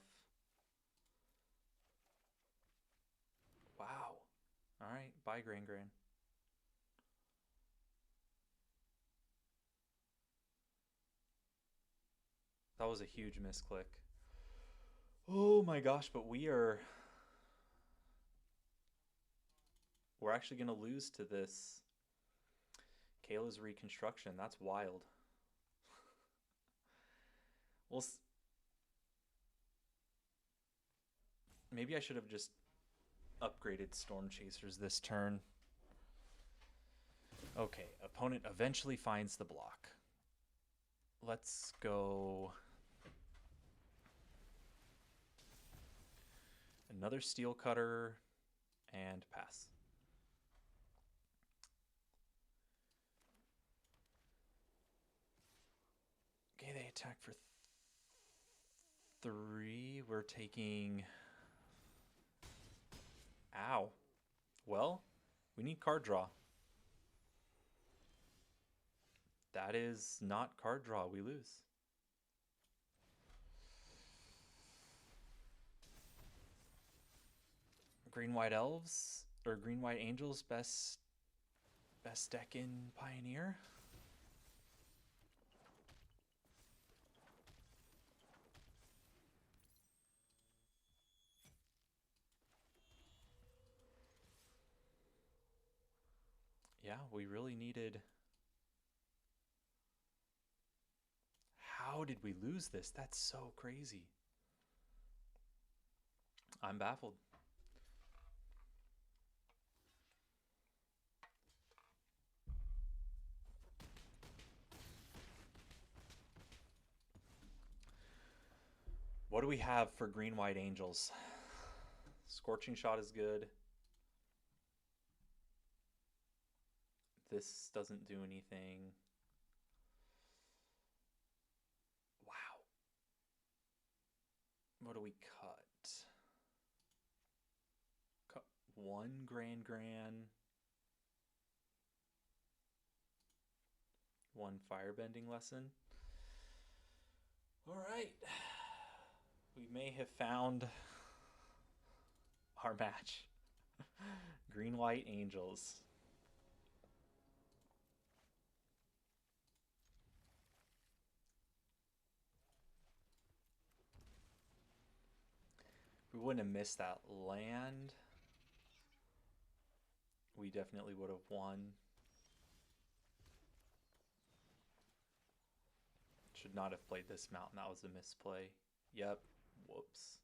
Wow. All right, bye, Gran Gran. That was a huge misclick. Oh my gosh, but we're actually going to lose to this Kayla's Reconstruction. That's wild. Well, maybe I should have just upgraded Storm Chasers this turn. Okay, opponent eventually finds the block. Let's go. Another Steel Cutter and pass. Okay, they attack for 3. We're taking. Ow. Well, we need card draw. That is not card draw. We lose. Green White Elves or Green White Angels, best deck in Pioneer. Yeah, we really needed. How did we lose this? That's so crazy. I'm baffled. What do we have for Green White Angels? Scorching Shot is good. This doesn't do anything. Wow. What do we cut? Cut 1 Gran Gran. 1 Firebending Lesson. All right. We may have found our match. Green White Angels. We wouldn't have missed that land. We definitely would have won. Should not have played this mountain. That was a misplay. Yep. Whoops.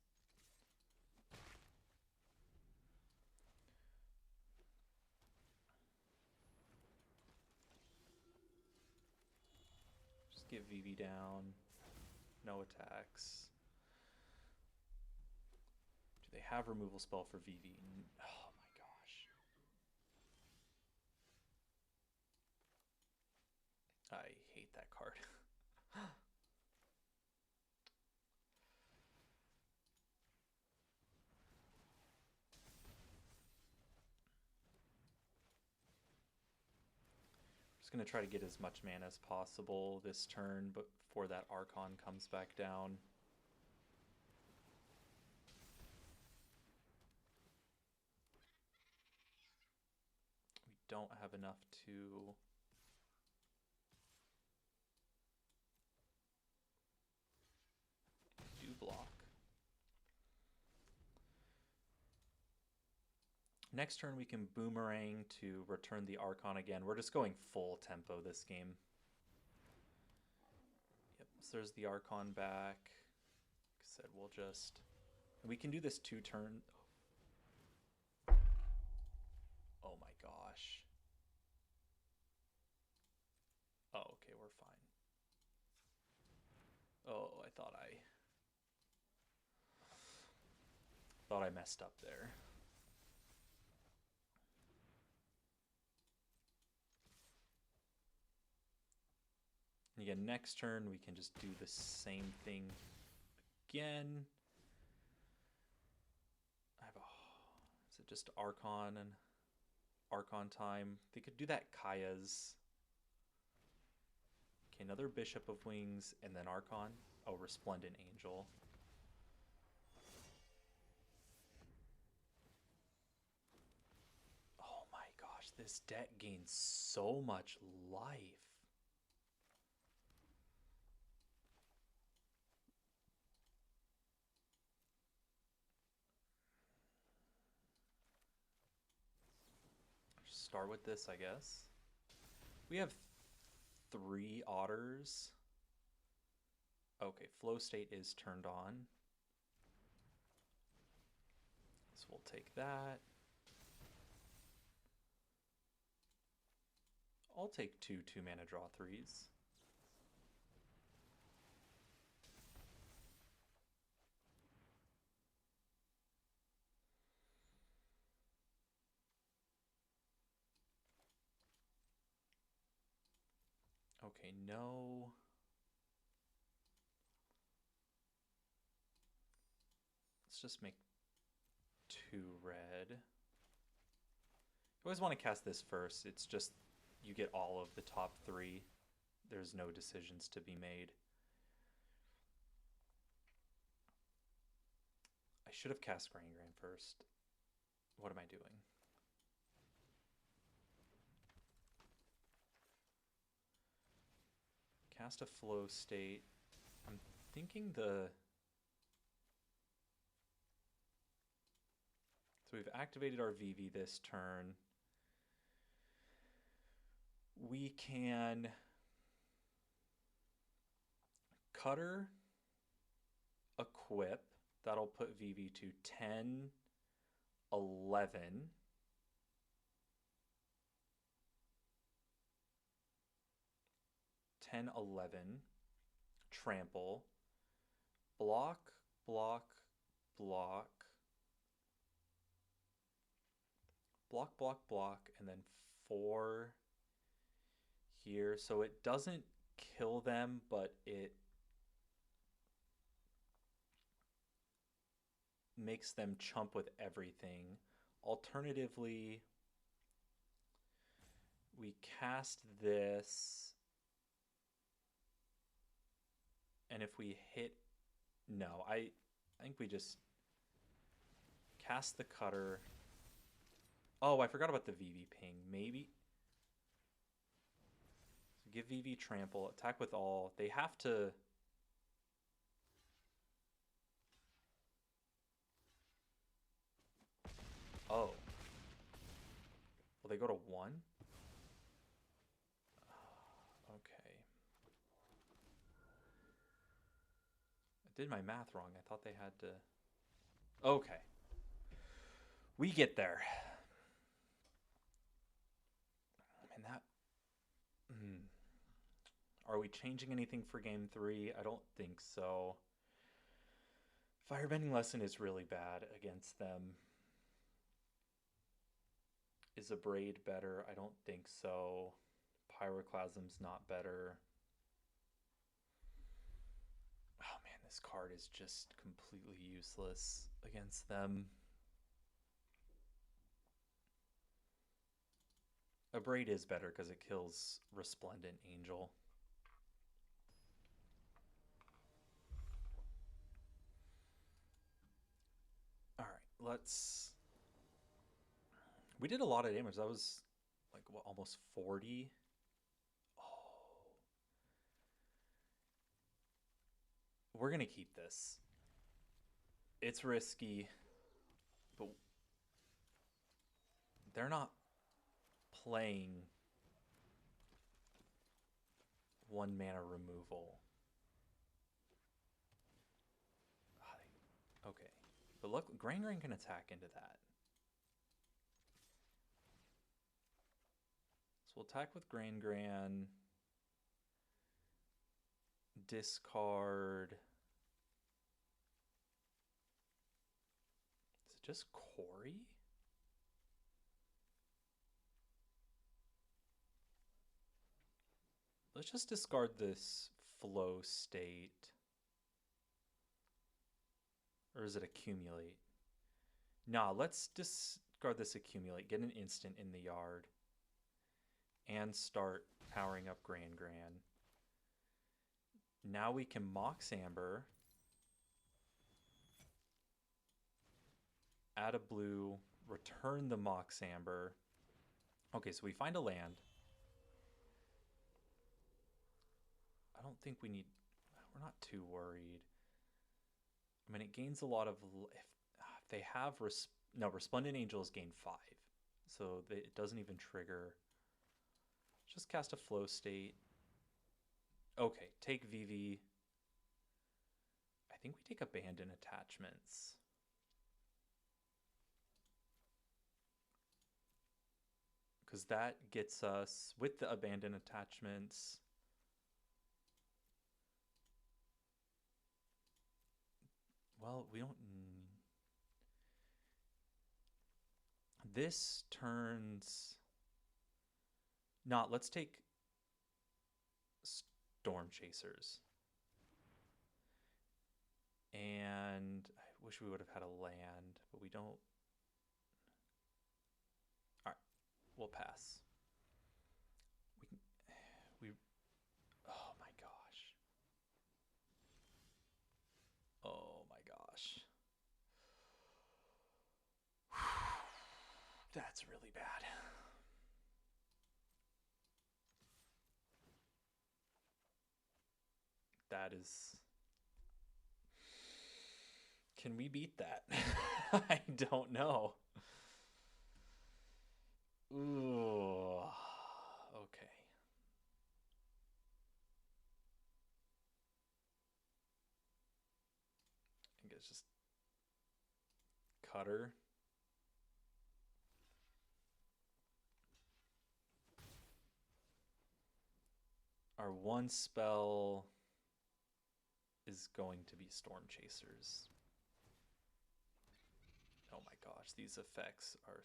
Just get Vivi down. No attacks. Do they have removal spell for Vivi? Oh my gosh. I hate that card. Just going to try to get as much mana as possible this turn, but before that Archon comes back down. We don't have enough to do block. Next turn we can Boomerang to return the Archon again. We're just going full tempo this game. Yep, so there's the Archon back. Like I said, we'll just... We can do this 2-turn. Oh my gosh. Oh, okay, we're fine. Oh, I thought I messed up there. And again, next turn we can just do the same thing again. Is it just Archon and Archon time? They could do that Kaya's. Okay, another Bishop of Wings and then Archon. Oh, Resplendent Angel. Oh my gosh, this deck gains so much life. Start with this, I guess. We have 3 otters. Okay, flow state is turned on. So we'll take that. I'll take 2 2-mana draw 3s. Okay, no. Let's just make 2 red. You always want to cast this first. It's just you get all of the top 3. There's no decisions to be made. I should have cast Gran Gran first. What am I doing? Cast a flow state. I'm thinking the... So we've activated our Vivi this turn. We can Cutter, equip. That'll put Vivi to 10, 11. 10, 11. Trample. Block, block, block. Block, block, block, and then 4 here. So it doesn't kill them, but it makes them chump with everything. Alternatively, we cast this, and if we hit... No, I think we just cast the Cutter. Oh, I forgot about the Vivi ping. Maybe. So give Vivi trample. Attack with all. They have to... Oh. Will they go to 1? Okay. I did my math wrong. I thought they had to... Okay. We get there. And that... Are we changing anything for game 3? I don't think so. Firebending Lesson is really bad against them. Is a Braid better? I don't think so. Pyroclasm's not better. Oh man, this card is just completely useless against them. A Braid is better because it kills Resplendent Angel. Alright, let's... We did a lot of damage. That was like, what, almost 40? Oh. We're going to keep this. It's risky, but they're not playing 1 mana removal. Okay. But look, Gran Gran can attack into that. So we'll attack with Gran Gran. Discard. Is it just Corey? Let's just discard this flow state. Or is it accumulate? Nah, let's discard this accumulate. Get an instant in the yard. And start powering up Gran Gran. Now we can Mox Amber. Add a blue. Return the Mox Amber. Okay, so we find a land. I don't think we need... We're not too worried. I mean, it gains a lot of... If they have... No, Resplendent Angels gain 5. So it doesn't even trigger. Just cast a flow state. Okay, take Vivi. I think we take Abandon Attachments. Because that gets us, with the Abandon Attachments... Well, we don't... This turns... Not, let's take Storm Chasers. And I wish we would have had a land, but we don't. Alright, we'll pass. Oh my gosh. Oh my gosh. That's really bad. That is... Can we beat that? I don't know. Ooh. Okay. I think it's just Cutter. Our one spell is going to be Storm Chasers. Oh my gosh, these effects are...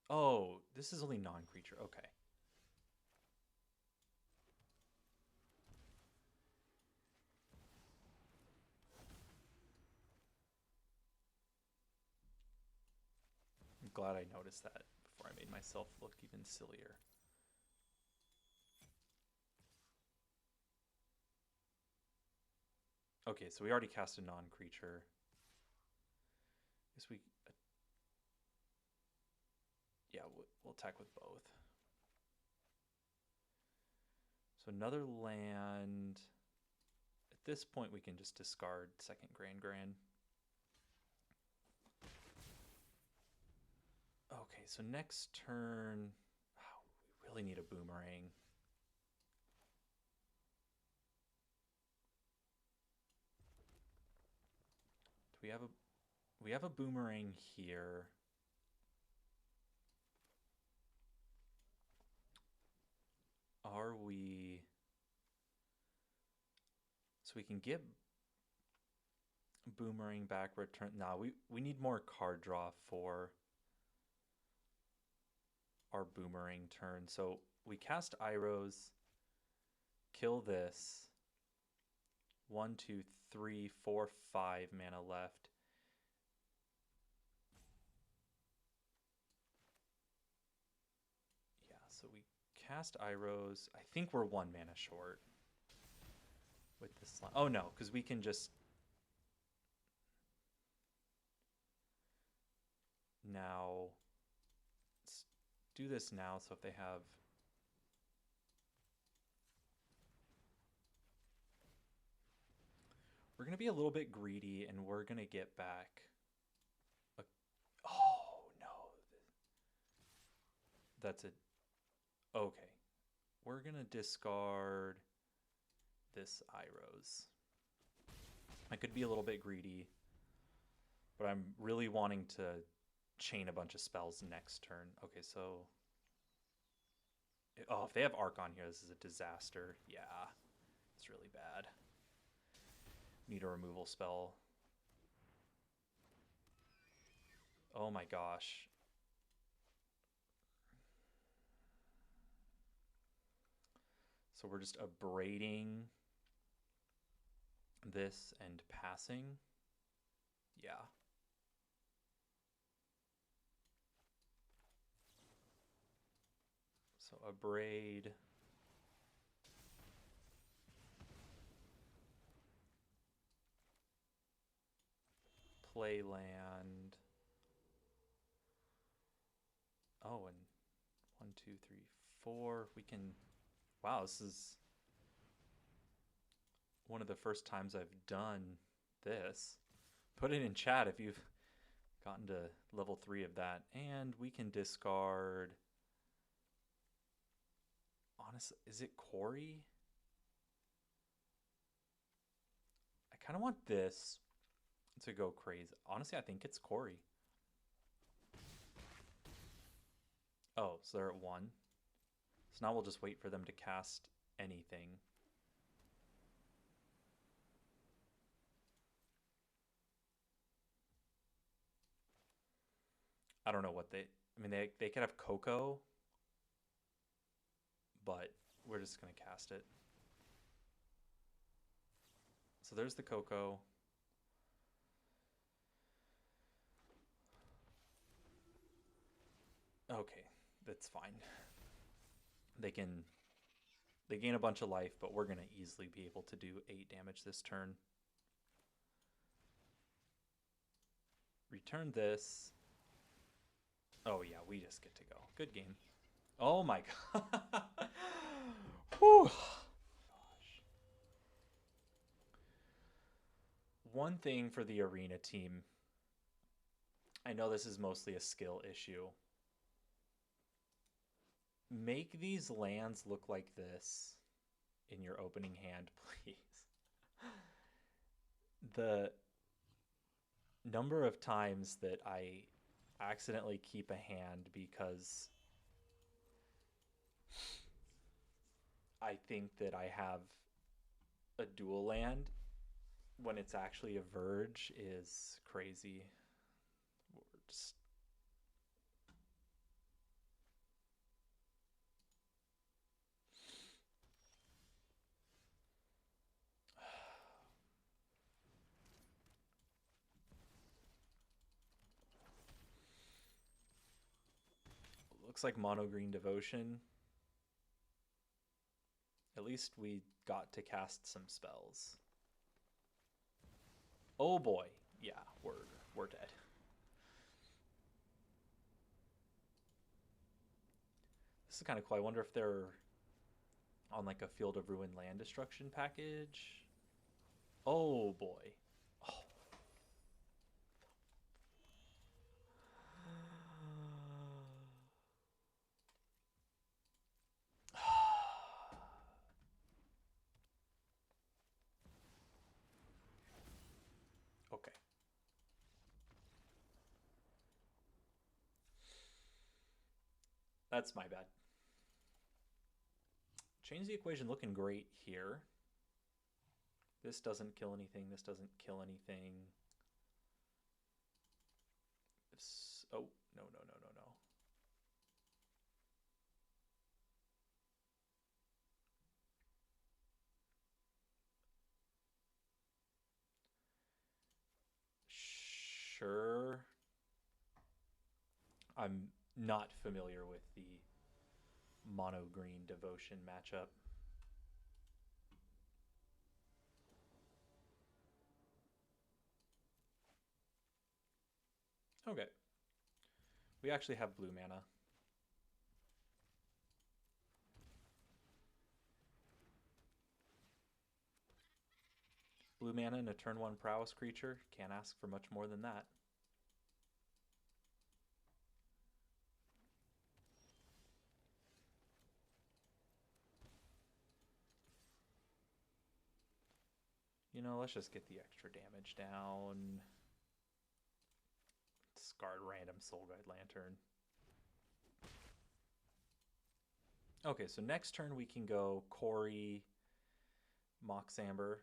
Oh, this is only non-creature. Okay. I'm glad I noticed that before I made myself look even sillier. Okay, so we already cast a non-creature. Guess we... Yeah, we'll attack with both. So another land. At this point, we can just discard second Gran Gran. Okay, so next turn, oh, we really need a boomerang. Do we have a boomerang here? Are we so we can get boomerang back return? Nah, we need more card draw for our boomerang turn. So we cast Iros, kill this. 1, 2, 3, 4, 5 mana left. Yeah, so we cast Iros. I think we're 1 mana short with this line. Oh no, because we can just now let's do this now. So if they have we're gonna be a little bit greedy and we're gonna get back a oh no. That's it. Okay. We're gonna discard this Iros. I could be a little bit greedy, but I'm really wanting to chain a bunch of spells next turn. Okay, so oh, if they have Arc on here, this is a disaster. Yeah, it's really bad. Need a removal spell. Oh my gosh. So we're just abrading this and passing. Yeah. So abrade. Play land. Oh, and 1, 2, 3, 4. We can. Wow, this is one of the first times I've done this. Put it in chat if you've gotten to level 3 of that. And we can discard. Honestly, is it Quarry? I kind of want this to go crazy. Honestly, I think it's Quarry. Oh, so they're at 1. So now we'll just wait for them to cast anything. I don't know what they. I mean, they could have Coco, but we're just gonna cast it. So there's the Coco. Okay, that's fine. They can. They gain a bunch of life, but we're gonna easily be able to do 8 damage this turn. Return this. Oh yeah, we just get to go. Good game. Oh my god. Whew. Gosh. One thing for the arena team. I know this is mostly a skill issue. Make these lands look like this in your opening hand, please. The number of times that I accidentally keep a hand because I think that I have a dual land when it's actually a Verge is crazy. We're just looks like mono green devotion. At least we got to cast some spells. Oh boy. Yeah, we're dead. This is kind of cool. I wonder if they're on like a Field of Ruin land destruction package. Oh boy. Oh. That's my bad. Change the equation looking great here. This doesn't kill anything. This doesn't kill anything. Oh, no, no, no, no, no. Sure. I'm not familiar with the mono green devotion matchup. Okay. We actually have blue mana. Blue mana and a turn 1 prowess creature. Can't ask for much more than that. You know, let's just get the extra damage down. Discard random Soul Guide Lantern. Okay, so next turn we can go Corey, Mox Amber.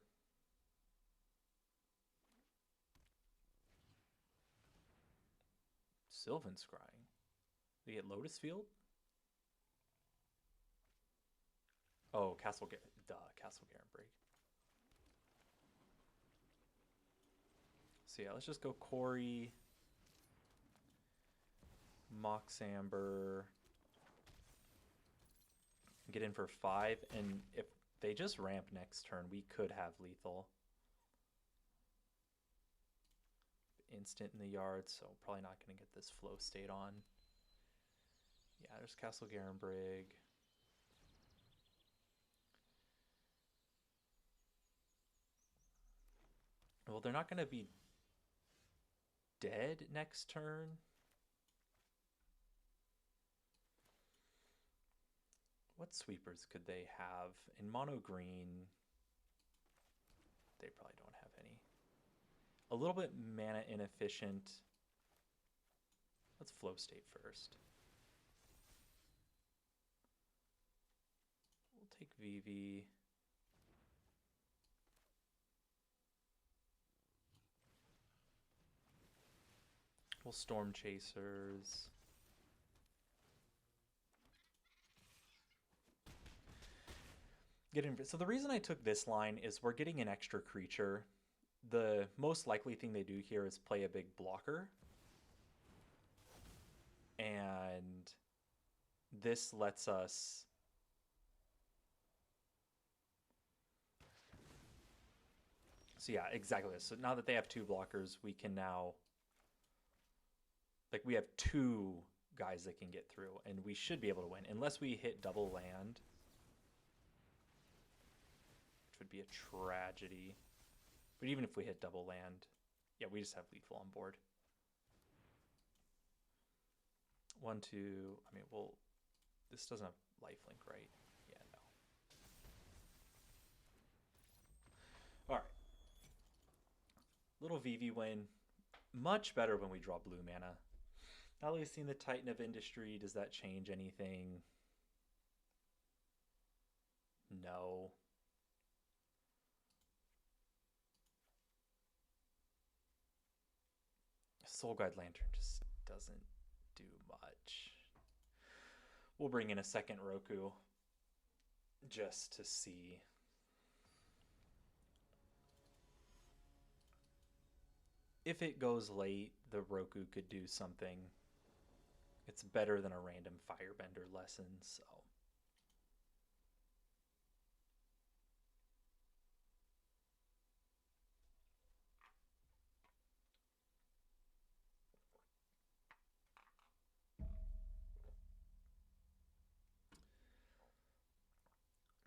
Sylvan Scrying. We get Lotus Field? Oh, Castle Garen Break. So yeah, let's just go Corey, Mox Amber. Get in for 5, and if they just ramp next turn, we could have lethal. Instant in the yard, so probably not going to get this flow state on. Yeah, there's Castle Garen Brig. Well, they're not going to be dead next turn. What sweepers could they have? In mono green, they probably don't have any. A little bit mana inefficient. Let's flow state first. We'll take Vivi. We'll Storm Chasers. So the reason I took this line is we're getting an extra creature. The most likely thing they do here is play a big blocker. And this lets us... So yeah, exactly this. So now that they have 2 blockers, we can now... Like, we have 2 guys that can get through, and we should be able to win. Unless we hit double land, which would be a tragedy. But even if we hit double land, yeah, we just have lethal on board. 1, 2, I mean, well, this doesn't have lifelink, right? Yeah, no. All right. Little Vivi win. Much better when we draw blue mana. Now that we've seen the Titan of Industry, does that change anything? No. Soul Guide Lantern just doesn't do much. We'll bring in a second Roku just to see. If it goes late, the Roku could do something. It's better than a random Firebender lesson, so.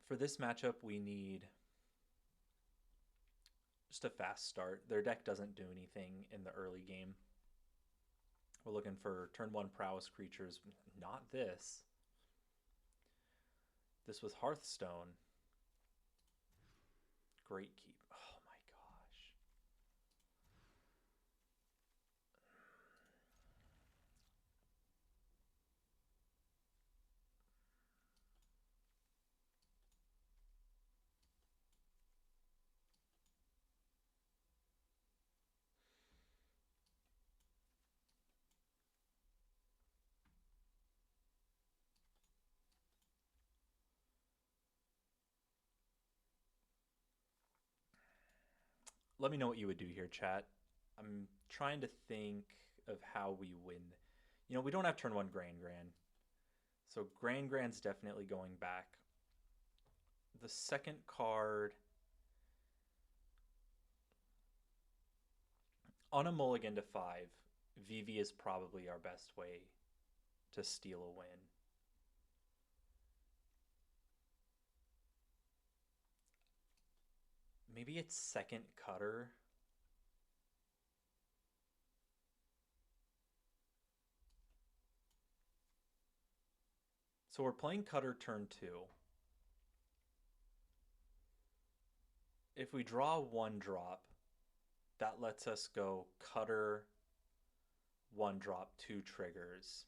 For this matchup, we need just a fast start. Their deck doesn't do anything in the early game. We're looking for turn 1 prowess creatures. Not this. This was Hearthstone. Great keep. Oh my gosh. let me know what you would do here, chat. I'm trying to think of how we win. You know, we don't have turn one Gran Gran. So Gran Gran's definitely going back. The second card on a mulligan to 5, Vivi is probably our best way to steal a win. Maybe it's second cutter. So we're playing cutter turn 2. If we draw one drop, that lets us go cutter, one drop, 2 triggers.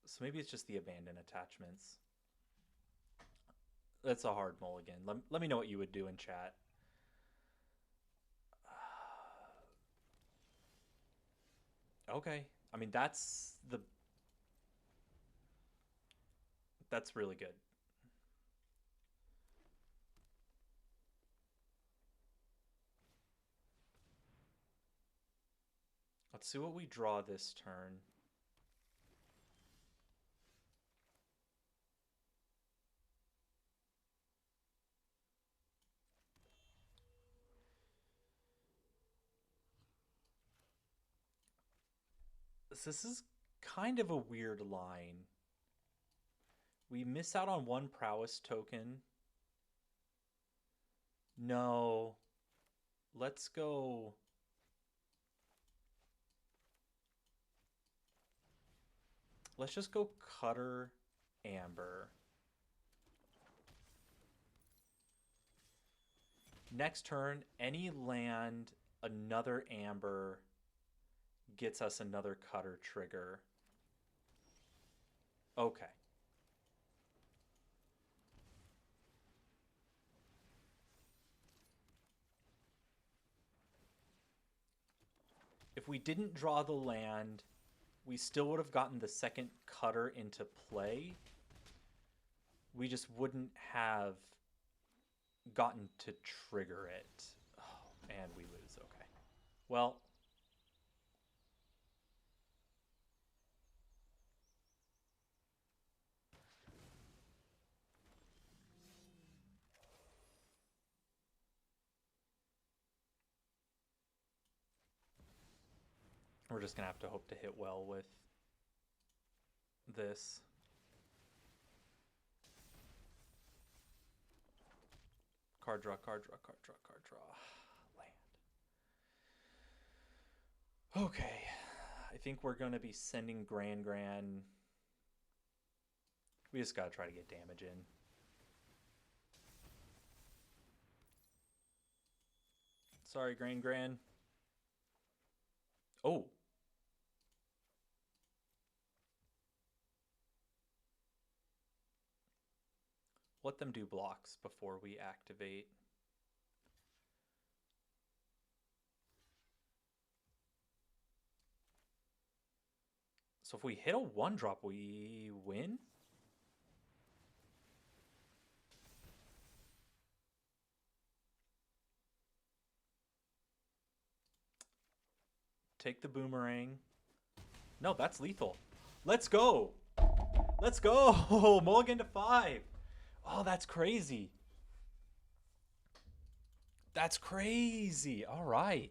So maybe it's just the abandoned attachments. That's a hard mulligan. Let me know what you would do in chat. Okay. I mean, that's really good. Let's see what we draw this turn. This is kind of a weird line. We miss out on one prowess token. No. Let's go. Let's just go cutter amber. Next turn, any land, another amber gets us another cutter trigger. Okay. If we didn't draw the land, we still would have gotten the second cutter into play. We just wouldn't have gotten to trigger it. Oh, and we lose. Okay. Well, we're just going to have to hope to hit well with this. Card draw, card draw, card draw, card draw. Land. Okay. I think we're going to be sending Gran Gran. We just got to try to get damage in. Sorry, Gran Gran. Oh. Let them do blocks before we activate. So if we hit a 1-drop, we win? Take the boomerang. No, that's lethal. Let's go. Let's go. Mulligan to 5. Oh, that's crazy. That's crazy. All right.